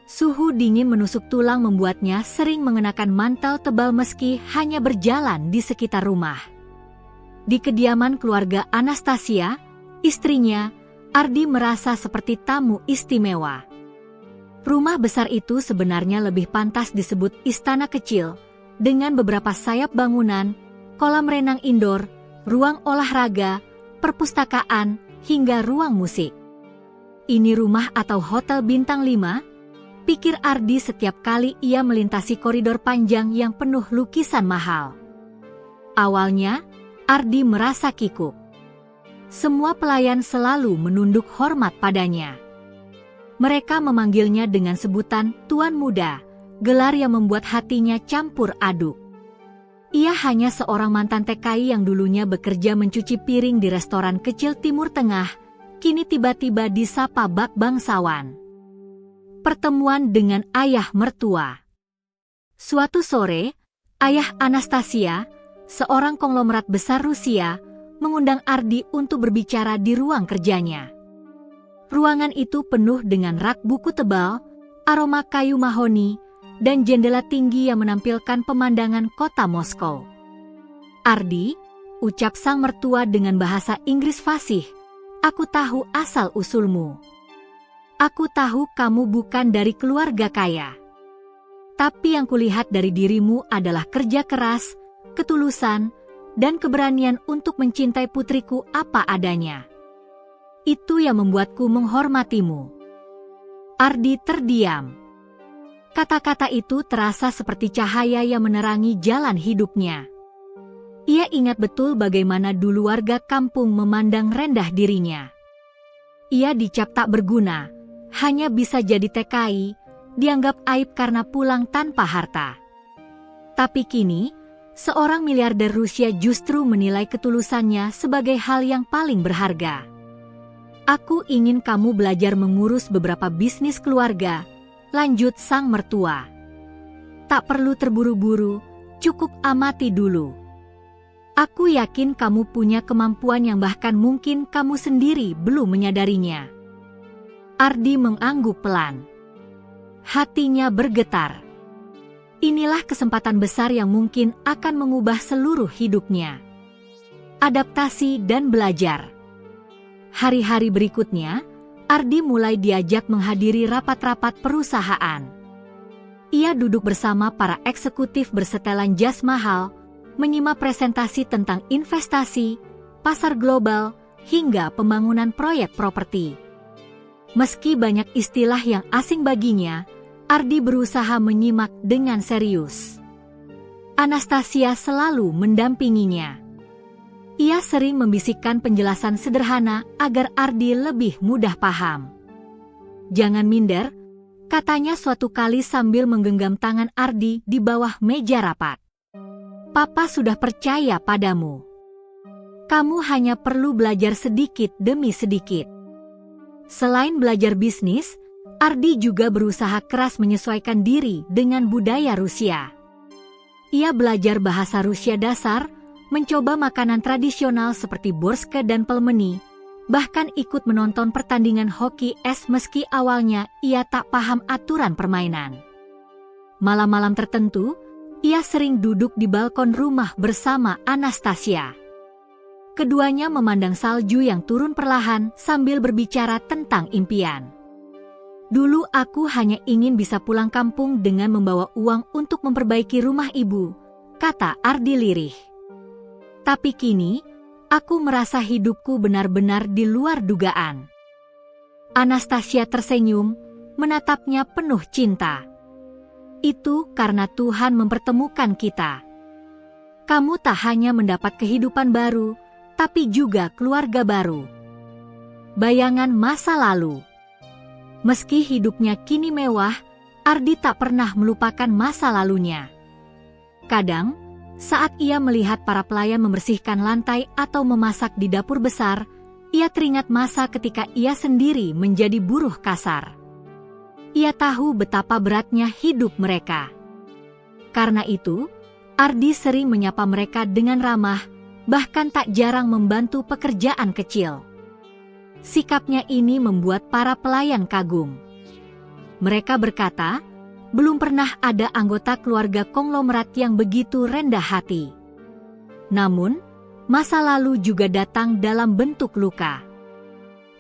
Suhu dingin menusuk tulang membuatnya sering mengenakan mantel tebal meski hanya berjalan di sekitar rumah. Di kediaman keluarga Anastasia, istrinya, Ardi merasa seperti tamu istimewa. Rumah besar itu sebenarnya lebih pantas disebut istana kecil, dengan beberapa sayap bangunan, kolam renang indoor, ruang olahraga, perpustakaan, hingga ruang musik. Ini rumah atau hotel bintang 5? Pikir Ardi setiap kali ia melintasi koridor panjang yang penuh lukisan mahal. Awalnya, Ardi merasa kikuk. Semua pelayan selalu menunduk hormat padanya. Mereka memanggilnya dengan sebutan Tuan Muda, gelar yang membuat hatinya campur aduk. Ia hanya seorang mantan TKI yang dulunya bekerja mencuci piring di restoran kecil Timur Tengah, kini tiba-tiba disapa bak bangsawan. Pertemuan dengan ayah mertua. Suatu sore, ayah Anastasia, seorang konglomerat besar Rusia, mengundang Ardi untuk berbicara di ruang kerjanya. Ruangan itu penuh dengan rak buku tebal, aroma kayu mahoni, dan jendela tinggi yang menampilkan pemandangan kota Moskow. Ardi, ucap sang mertua dengan bahasa Inggris fasih, aku tahu asal-usulmu. Aku tahu kamu bukan dari keluarga kaya. Tapi yang kulihat dari dirimu adalah kerja keras, ketulusan, dan keberanian untuk mencintai putriku apa adanya. Itu yang membuatku menghormatimu. Ardi terdiam. Kata-kata itu terasa seperti cahaya yang menerangi jalan hidupnya. Ia ingat betul bagaimana dulu warga kampung memandang rendah dirinya. Ia dicap tak berguna, hanya bisa jadi TKI, dianggap aib karena pulang tanpa harta. Tapi kini, seorang miliarder Rusia justru menilai ketulusannya sebagai hal yang paling berharga. Aku ingin kamu belajar mengurus beberapa bisnis keluarga, lanjut sang mertua. Tak perlu terburu-buru, cukup amati dulu. Aku yakin kamu punya kemampuan yang bahkan mungkin kamu sendiri belum menyadarinya. Ardi mengangguk pelan. Hatinya bergetar. Inilah kesempatan besar yang mungkin akan mengubah seluruh hidupnya. Adaptasi dan belajar. Hari-hari berikutnya, Ardi mulai diajak menghadiri rapat-rapat perusahaan. Ia duduk bersama para eksekutif bersetelan jas mahal, menyimak presentasi tentang investasi, pasar global, hingga pembangunan proyek properti. Meski banyak istilah yang asing baginya, Ardi berusaha menyimak dengan serius. Anastasia selalu mendampinginya. Ia sering membisikkan penjelasan sederhana agar Ardi lebih mudah paham. "Jangan minder," katanya suatu kali sambil menggenggam tangan Ardi di bawah meja rapat. "Papa sudah percaya padamu. Kamu hanya perlu belajar sedikit demi sedikit." Selain belajar bisnis, Ardi juga berusaha keras menyesuaikan diri dengan budaya Rusia. Ia belajar bahasa Rusia dasar, mencoba makanan tradisional seperti borske dan pelmeni, bahkan ikut menonton pertandingan hoki es meski awalnya ia tak paham aturan permainan. Malam-malam tertentu, ia sering duduk di balkon rumah bersama Anastasia. Keduanya memandang salju yang turun perlahan sambil berbicara tentang impian. "Dulu aku hanya ingin bisa pulang kampung dengan membawa uang untuk memperbaiki rumah ibu," kata Ardi lirih. "Tapi kini, aku merasa hidupku benar-benar di luar dugaan." Anastasia tersenyum, menatapnya penuh cinta. "Itu karena Tuhan mempertemukan kita. Kamu tak hanya mendapat kehidupan baru, tapi juga keluarga baru." Bayangan masa lalu. Meski hidupnya kini mewah, Ardi tak pernah melupakan masa lalunya. Kadang, saat ia melihat para pelayan membersihkan lantai atau memasak di dapur besar, ia teringat masa ketika ia sendiri menjadi buruh kasar. Ia tahu betapa beratnya hidup mereka. Karena itu, Ardi sering menyapa mereka dengan ramah, bahkan tak jarang membantu pekerjaan kecil. Sikapnya ini membuat para pelayan kagum. Mereka berkata, belum pernah ada anggota keluarga konglomerat yang begitu rendah hati. Namun, masa lalu juga datang dalam bentuk luka.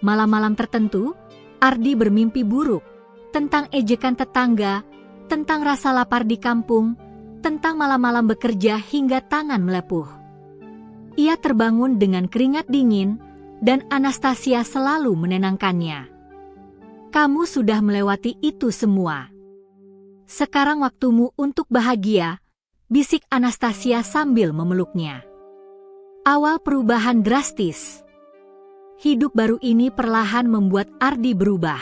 Malam-malam tertentu, Ardi bermimpi buruk tentang ejekan tetangga, tentang rasa lapar di kampung, tentang malam-malam bekerja hingga tangan melepuh. Ia terbangun dengan keringat dingin, dan Anastasia selalu menenangkannya. "Kamu sudah melewati itu semua. Sekarang waktumu untuk bahagia," bisik Anastasia sambil memeluknya. Awal perubahan drastis. Hidup baru ini perlahan membuat Ardi berubah.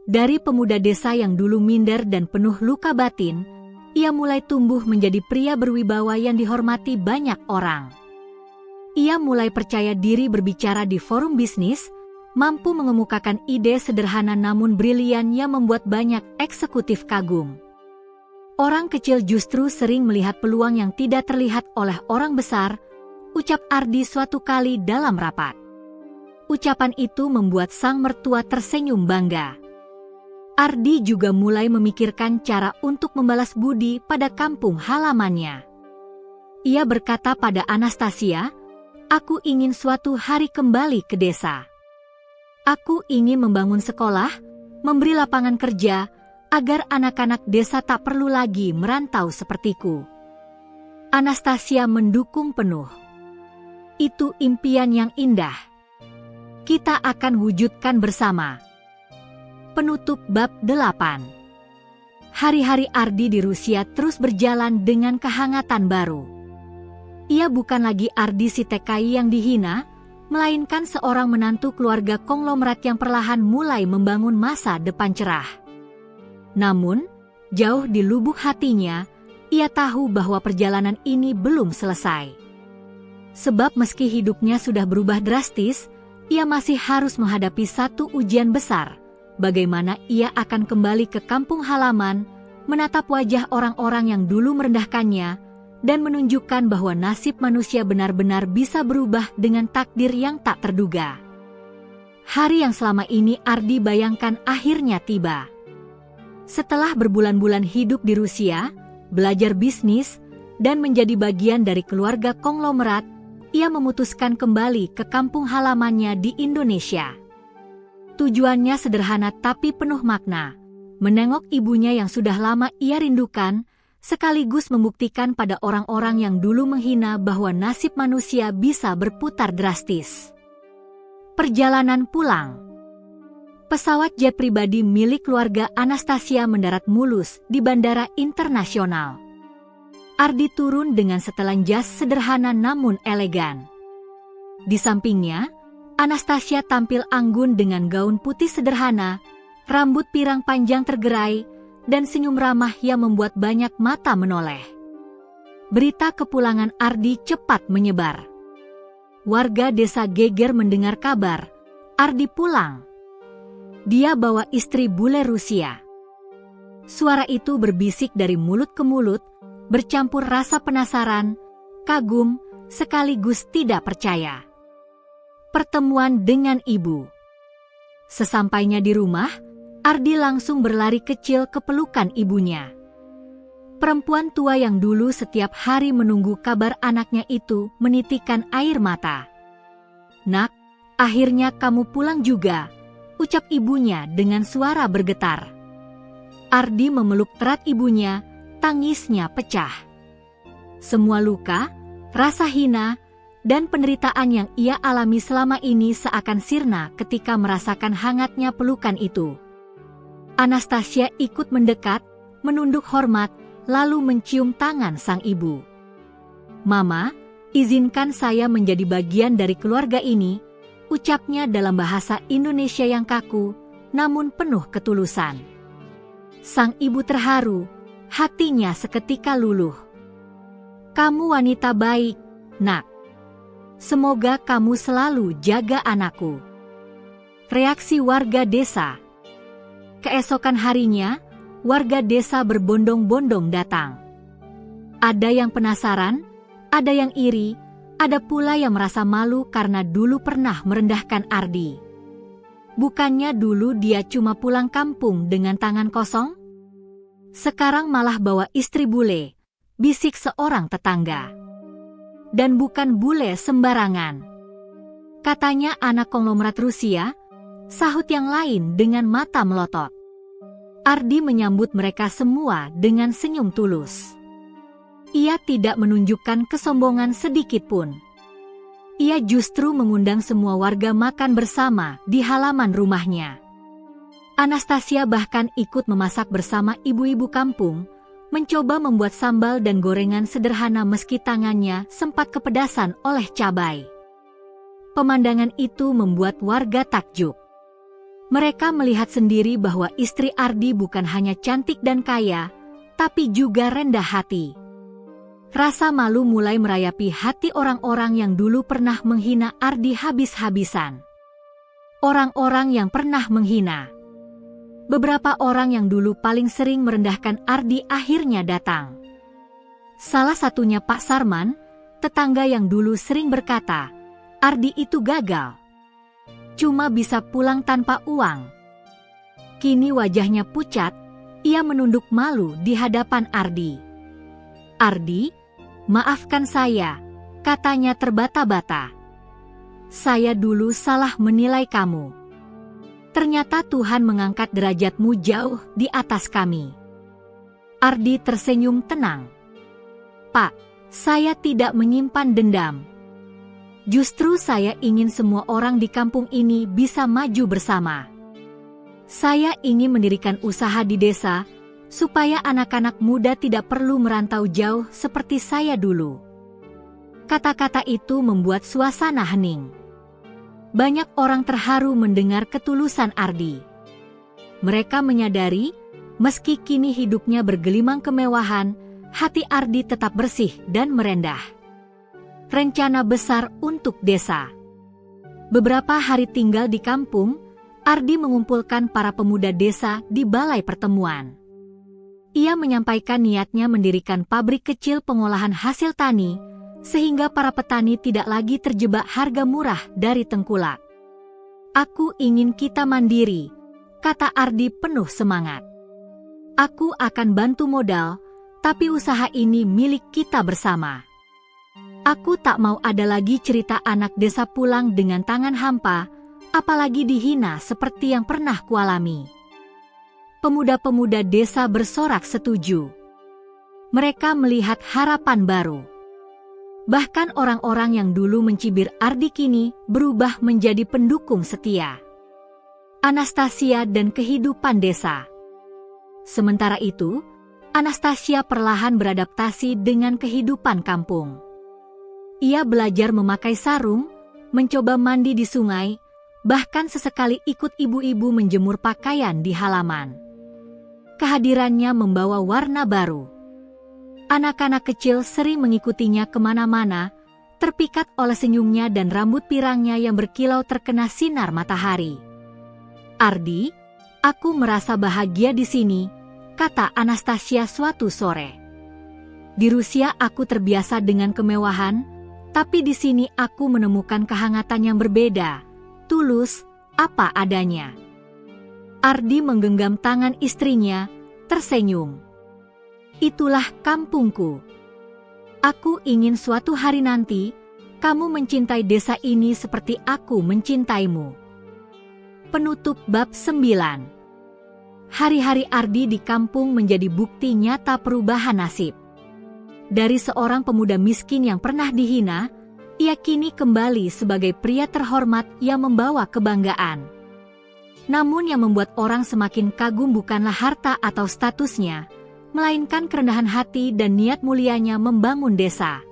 Dari pemuda desa yang dulu minder dan penuh luka batin, ia mulai tumbuh menjadi pria berwibawa yang dihormati banyak orang. Ia mulai percaya diri berbicara di forum bisnis, mampu mengemukakan ide sederhana namun brilian yang membuat banyak eksekutif kagum. Orang kecil justru sering melihat peluang yang tidak terlihat oleh orang besar, ucap Ardi suatu kali dalam rapat. Ucapan itu membuat sang mertua tersenyum bangga. Ardi juga mulai memikirkan cara untuk membalas budi pada kampung halamannya. Ia berkata pada Anastasia, "Aku ingin suatu hari kembali ke desa. Aku ingin membangun sekolah, memberi lapangan kerja, agar anak-anak desa tak perlu lagi merantau sepertiku." Anastasia mendukung penuh. "Itu impian yang indah. Kita akan wujudkan bersama." Penutup bab 8. Hari-hari Ardi di Rusia terus berjalan dengan kehangatan baru. Ia bukan lagi Ardi si TKI yang dihina, melainkan seorang menantu keluarga konglomerat yang perlahan mulai membangun masa depan cerah. Namun, jauh di lubuk hatinya, ia tahu bahwa perjalanan ini belum selesai. Sebab meski hidupnya sudah berubah drastis, ia masih harus menghadapi satu ujian besar, bagaimana ia akan kembali ke kampung halaman, menatap wajah orang-orang yang dulu merendahkannya, dan menunjukkan bahwa nasib manusia benar-benar bisa berubah dengan takdir yang tak terduga. Hari yang selama ini Ardi bayangkan akhirnya tiba. Setelah berbulan-bulan hidup di Rusia, belajar bisnis, dan menjadi bagian dari keluarga konglomerat, ia memutuskan kembali ke kampung halamannya di Indonesia. Tujuannya sederhana tapi penuh makna, menengok ibunya yang sudah lama ia rindukan, sekaligus membuktikan pada orang-orang yang dulu menghina bahwa nasib manusia bisa berputar drastis. Perjalanan pulang. Pesawat jet pribadi milik keluarga Anastasia mendarat mulus di Bandara Internasional. Ardi turun dengan setelan jas sederhana namun elegan. Di sampingnya, Anastasia tampil anggun dengan gaun putih sederhana, rambut pirang panjang tergerai, dan senyum ramah yang membuat banyak mata menoleh. Berita kepulangan Ardi cepat menyebar. Warga desa geger mendengar kabar, Ardi pulang. Dia bawa istri bule Rusia. Suara itu berbisik dari mulut ke mulut, bercampur rasa penasaran, kagum, sekaligus tidak percaya. Pertemuan dengan ibu. Sesampainya di rumah, Ardi langsung berlari kecil ke pelukan ibunya. Perempuan tua yang dulu setiap hari menunggu kabar anaknya itu menitikkan air mata. "Nak, akhirnya kamu pulang juga," ucap ibunya dengan suara bergetar. Ardi memeluk erat ibunya, tangisnya pecah. Semua luka, rasa hina, dan penderitaan yang ia alami selama ini seakan sirna ketika merasakan hangatnya pelukan itu. Anastasia ikut mendekat, menunduk hormat, lalu mencium tangan sang ibu. "Mama, izinkan saya menjadi bagian dari keluarga ini," ucapnya dalam bahasa Indonesia yang kaku, namun penuh ketulusan. Sang ibu terharu, hatinya seketika luluh. "Kamu wanita baik, Nak. Semoga kamu selalu jaga anakku." Reaksi warga desa. Keesokan harinya, warga desa berbondong-bondong datang. Ada yang penasaran, ada yang iri, ada pula yang merasa malu karena dulu pernah merendahkan Ardi. Bukannya dulu dia cuma pulang kampung dengan tangan kosong? Sekarang malah bawa istri bule, bisik seorang tetangga. Dan bukan bule sembarangan. Katanya anak konglomerat Rusia, sahut yang lain dengan mata melotot. Ardi menyambut mereka semua dengan senyum tulus. Ia tidak menunjukkan kesombongan sedikit pun. Ia justru mengundang semua warga makan bersama di halaman rumahnya. Anastasia bahkan ikut memasak bersama ibu-ibu kampung, mencoba membuat sambal dan gorengan sederhana meski tangannya sempat kepedasan oleh cabai. Pemandangan itu membuat warga takjub. Mereka melihat sendiri bahwa istri Ardi bukan hanya cantik dan kaya, tapi juga rendah hati. Rasa malu mulai merayapi hati orang-orang yang dulu pernah menghina Ardi habis-habisan. Orang-orang yang pernah menghina. Beberapa orang yang dulu paling sering merendahkan Ardi akhirnya datang. Salah satunya Pak Sarman, tetangga yang dulu sering berkata, Ardi itu gagal. Cuma bisa pulang tanpa uang. Kini wajahnya pucat, ia menunduk malu di hadapan Ardi. "Ardi, maafkan saya," katanya terbata-bata. "Saya dulu salah menilai kamu. Ternyata Tuhan mengangkat derajatmu jauh di atas kami." Ardi tersenyum tenang. "Pak, saya tidak menyimpan dendam. Justru saya ingin semua orang di kampung ini bisa maju bersama. Saya ingin mendirikan usaha di desa, supaya anak-anak muda tidak perlu merantau jauh seperti saya dulu." Kata-kata itu membuat suasana hening. Banyak orang terharu mendengar ketulusan Ardi. Mereka menyadari, meski kini hidupnya bergelimang kemewahan, hati Ardi tetap bersih dan merendah. Rencana besar untuk desa. Beberapa hari tinggal di kampung, Ardi mengumpulkan para pemuda desa di balai pertemuan. Ia menyampaikan niatnya mendirikan pabrik kecil pengolahan hasil tani, sehingga para petani tidak lagi terjebak harga murah dari tengkulak. "Aku ingin kita mandiri," kata Ardi penuh semangat. "Aku akan bantu modal, tapi usaha ini milik kita bersama. Aku tak mau ada lagi cerita anak desa pulang dengan tangan hampa, apalagi dihina seperti yang pernah kualami." Pemuda-pemuda desa bersorak setuju. Mereka melihat harapan baru. Bahkan orang-orang yang dulu mencibir Ardi kini berubah menjadi pendukung setia. Anastasia dan kehidupan desa. Sementara itu, Anastasia perlahan beradaptasi dengan kehidupan kampung. Ia belajar memakai sarung, mencoba mandi di sungai, bahkan sesekali ikut ibu-ibu menjemur pakaian di halaman. Kehadirannya membawa warna baru. Anak-anak kecil sering mengikutinya kemana-mana, terpikat oleh senyumnya dan rambut pirangnya yang berkilau terkena sinar matahari. "Ardi, aku merasa bahagia di sini," kata Anastasia suatu sore. "Di Rusia aku terbiasa dengan kemewahan, tapi di sini aku menemukan kehangatan yang berbeda, tulus, apa adanya." Ardi menggenggam tangan istrinya, tersenyum. "Itulah kampungku. Aku ingin suatu hari nanti, kamu mencintai desa ini seperti aku mencintaimu." Penutup bab 9. Hari-hari Ardi di kampung menjadi bukti nyata perubahan nasib. Dari seorang pemuda miskin yang pernah dihina, ia kini kembali sebagai pria terhormat yang membawa kebanggaan. Namun yang membuat orang semakin kagum bukanlah harta atau statusnya, melainkan kerendahan hati dan niat mulianya membangun desa.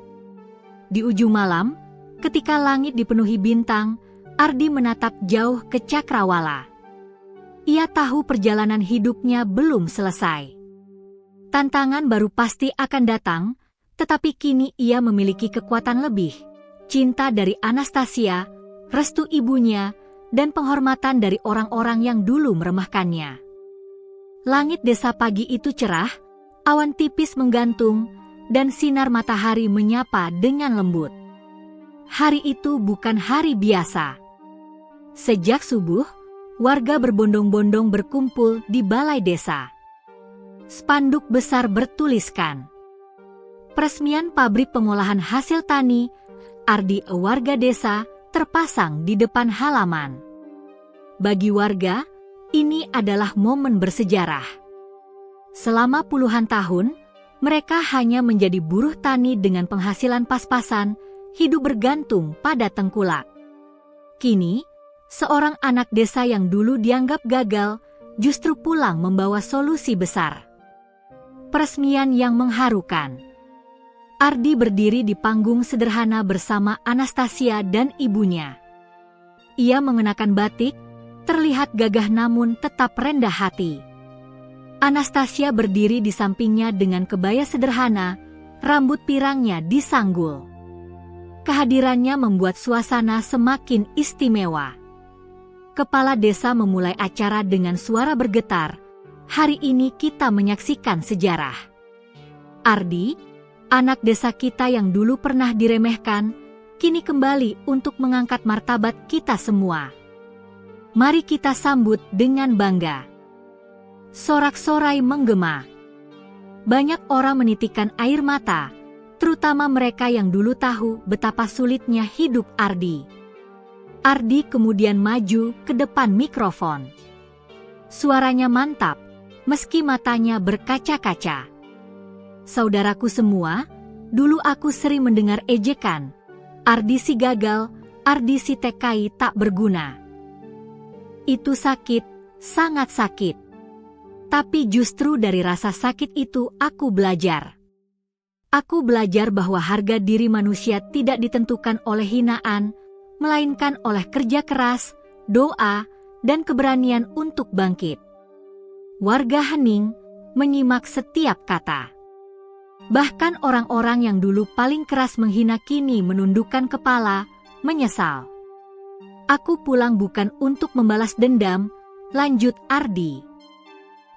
Di ujung malam, ketika langit dipenuhi bintang, Ardi menatap jauh ke cakrawala. Ia tahu perjalanan hidupnya belum selesai. Tantangan baru pasti akan datang, tetapi kini ia memiliki kekuatan lebih, cinta dari Anastasia, restu ibunya, dan penghormatan dari orang-orang yang dulu meremehkannya. Langit desa pagi itu cerah, awan tipis menggantung, dan sinar matahari menyapa dengan lembut. Hari itu bukan hari biasa. Sejak subuh, warga berbondong-bondong berkumpul di balai desa. Spanduk besar bertuliskan, "Peresmian pabrik pengolahan hasil tani, Ardi warga desa," terpasang di depan halaman. Bagi warga, ini adalah momen bersejarah. Selama puluhan tahun, mereka hanya menjadi buruh tani dengan penghasilan pas-pasan, hidup bergantung pada tengkulak. Kini, seorang anak desa yang dulu dianggap gagal, justru pulang membawa solusi besar. Peresmian yang mengharukan. Ardi berdiri di panggung sederhana bersama Anastasia dan ibunya. Ia mengenakan batik, terlihat gagah namun tetap rendah hati. Anastasia berdiri di sampingnya dengan kebaya sederhana, rambut pirangnya disanggul. Kehadirannya membuat suasana semakin istimewa. Kepala desa memulai acara dengan suara bergetar. "Hari ini kita menyaksikan sejarah. Ardi, anak desa kita yang dulu pernah diremehkan, kini kembali untuk mengangkat martabat kita semua. Mari kita sambut dengan bangga." Sorak-sorai menggema. Banyak orang menitikkan air mata, terutama mereka yang dulu tahu betapa sulitnya hidup Ardi. Ardi kemudian maju ke depan mikrofon. Suaranya mantap, meski matanya berkaca-kaca. "Saudaraku semua, dulu aku sering mendengar ejekan, Ardi si gagal, Ardi si TKI tak berguna. Itu sakit, sangat sakit. Tapi justru dari rasa sakit itu aku belajar. Aku belajar bahwa harga diri manusia tidak ditentukan oleh hinaan, melainkan oleh kerja keras, doa, dan keberanian untuk bangkit." Warga hening, menyimak setiap kata. Bahkan orang-orang yang dulu paling keras menghina kini menundukkan kepala, menyesal. Aku pulang bukan untuk membalas dendam, lanjut Ardi.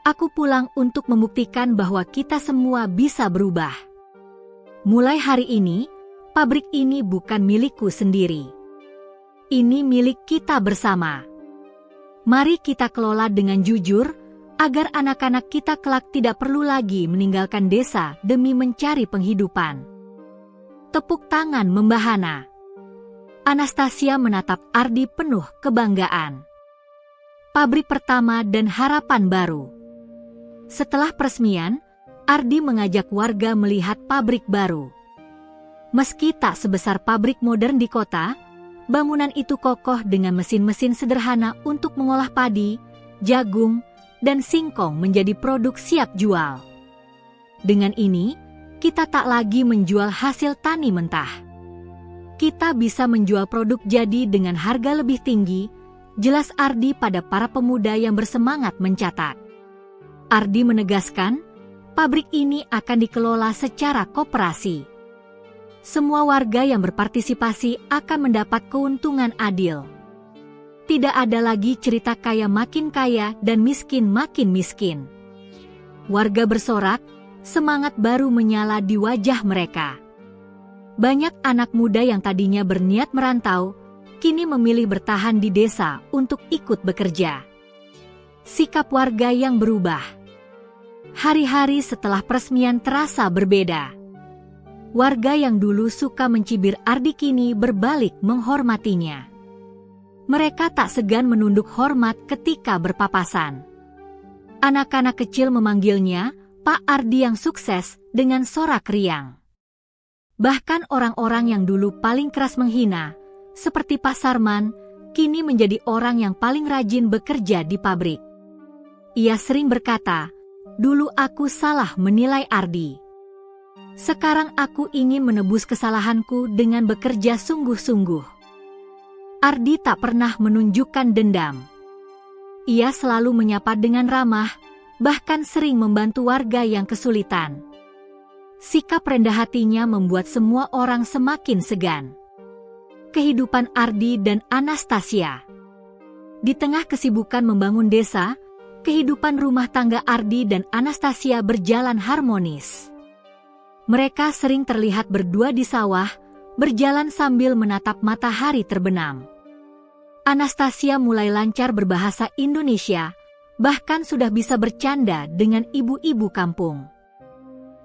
Aku pulang untuk membuktikan bahwa kita semua bisa berubah. Mulai hari ini, pabrik ini bukan milikku sendiri. Ini milik kita bersama. Mari kita kelola dengan jujur, agar anak-anak kita kelak tidak perlu lagi meninggalkan desa demi mencari penghidupan. Tepuk tangan membahana. Anastasia menatap Ardi penuh kebanggaan. Pabrik pertama dan harapan baru. Setelah peresmian, Ardi mengajak warga melihat pabrik baru. Meski tak sebesar pabrik modern di kota, bangunan itu kokoh dengan mesin-mesin sederhana untuk mengolah padi, jagung, dan singkong menjadi produk siap jual. Dengan ini, kita tak lagi menjual hasil tani mentah. Kita bisa menjual produk jadi dengan harga lebih tinggi, jelas Ardi pada para pemuda yang bersemangat mencatat. Ardi menegaskan, pabrik ini akan dikelola secara koperasi. Semua warga yang berpartisipasi akan mendapat keuntungan adil. Tidak ada lagi cerita kaya makin kaya dan miskin makin miskin. Warga bersorak, semangat baru menyala di wajah mereka. Banyak anak muda yang tadinya berniat merantau, kini memilih bertahan di desa untuk ikut bekerja. Sikap warga yang berubah. Hari-hari setelah peresmian terasa berbeda. Warga yang dulu suka mencibir Ardi kini berbalik menghormatinya. Mereka tak segan menunduk hormat ketika berpapasan. Anak-anak kecil memanggilnya Pak Ardi yang sukses dengan sorak riang. Bahkan orang-orang yang dulu paling keras menghina, seperti Pak Sarman, kini menjadi orang yang paling rajin bekerja di pabrik. Ia sering berkata, "Dulu aku salah menilai Ardi. Sekarang aku ingin menebus kesalahanku dengan bekerja sungguh-sungguh." Ardi tak pernah menunjukkan dendam. Ia selalu menyapa dengan ramah, bahkan sering membantu warga yang kesulitan. Sikap rendah hatinya membuat semua orang semakin segan. Kehidupan Ardi dan Anastasia. Di tengah kesibukan membangun desa, kehidupan rumah tangga Ardi dan Anastasia berjalan harmonis. Mereka sering terlihat berdua di sawah, berjalan sambil menatap matahari terbenam. Anastasia mulai lancar berbahasa Indonesia, bahkan sudah bisa bercanda dengan ibu-ibu kampung.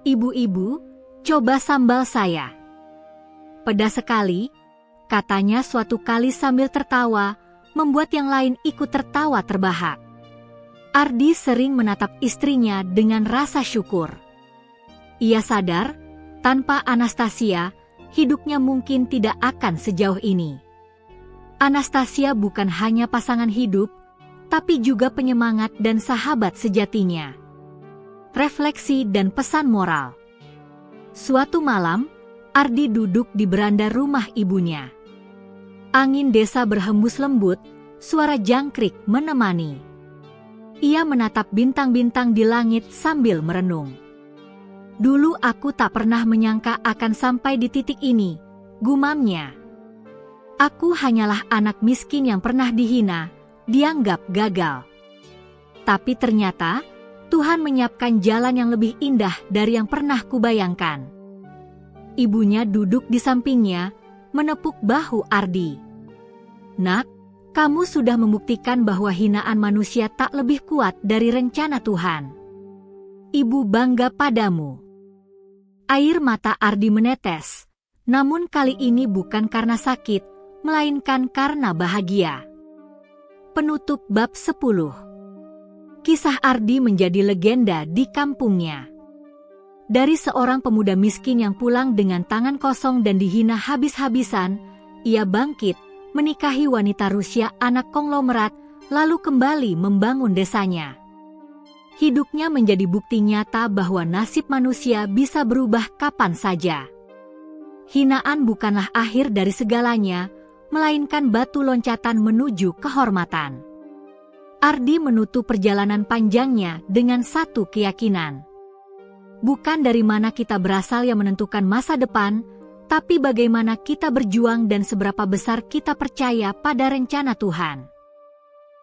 "Ibu-ibu, coba sambal saya." "Pedas sekali," katanya suatu kali sambil tertawa, membuat yang lain ikut tertawa terbahak. Ardi sering menatap istrinya dengan rasa syukur. Ia sadar, tanpa Anastasia, hidupnya mungkin tidak akan sejauh ini. Anastasia bukan hanya pasangan hidup, tapi juga penyemangat dan sahabat sejatinya. Refleksi dan pesan moral. Suatu malam, Ardi duduk di beranda rumah ibunya. Angin desa berhembus lembut, suara jangkrik menemani. Ia menatap bintang-bintang di langit sambil merenung. "Dulu aku tak pernah menyangka akan sampai di titik ini," gumamnya. "Aku hanyalah anak miskin yang pernah dihina, dianggap gagal. Tapi ternyata, Tuhan menyiapkan jalan yang lebih indah dari yang pernah kubayangkan." Ibunya duduk di sampingnya, menepuk bahu Ardi. "Nak, kamu sudah membuktikan bahwa hinaan manusia tak lebih kuat dari rencana Tuhan. Ibu bangga padamu." Air mata Ardi menetes, namun kali ini bukan karena sakit, melainkan karena bahagia. Penutup bab 10. Kisah Ardi menjadi legenda di kampungnya. Dari seorang pemuda miskin yang pulang dengan tangan kosong dan dihina habis-habisan, ia bangkit, menikahi wanita Rusia anak konglomerat, lalu kembali membangun desanya. Hidupnya menjadi bukti nyata bahwa nasib manusia bisa berubah kapan saja. Hinaan bukanlah akhir dari segalanya, melainkan batu loncatan menuju kehormatan. Ardi menutup perjalanan panjangnya dengan satu keyakinan. Bukan dari mana kita berasal yang menentukan masa depan, Tapi bagaimana kita berjuang dan seberapa besar kita percaya pada rencana Tuhan.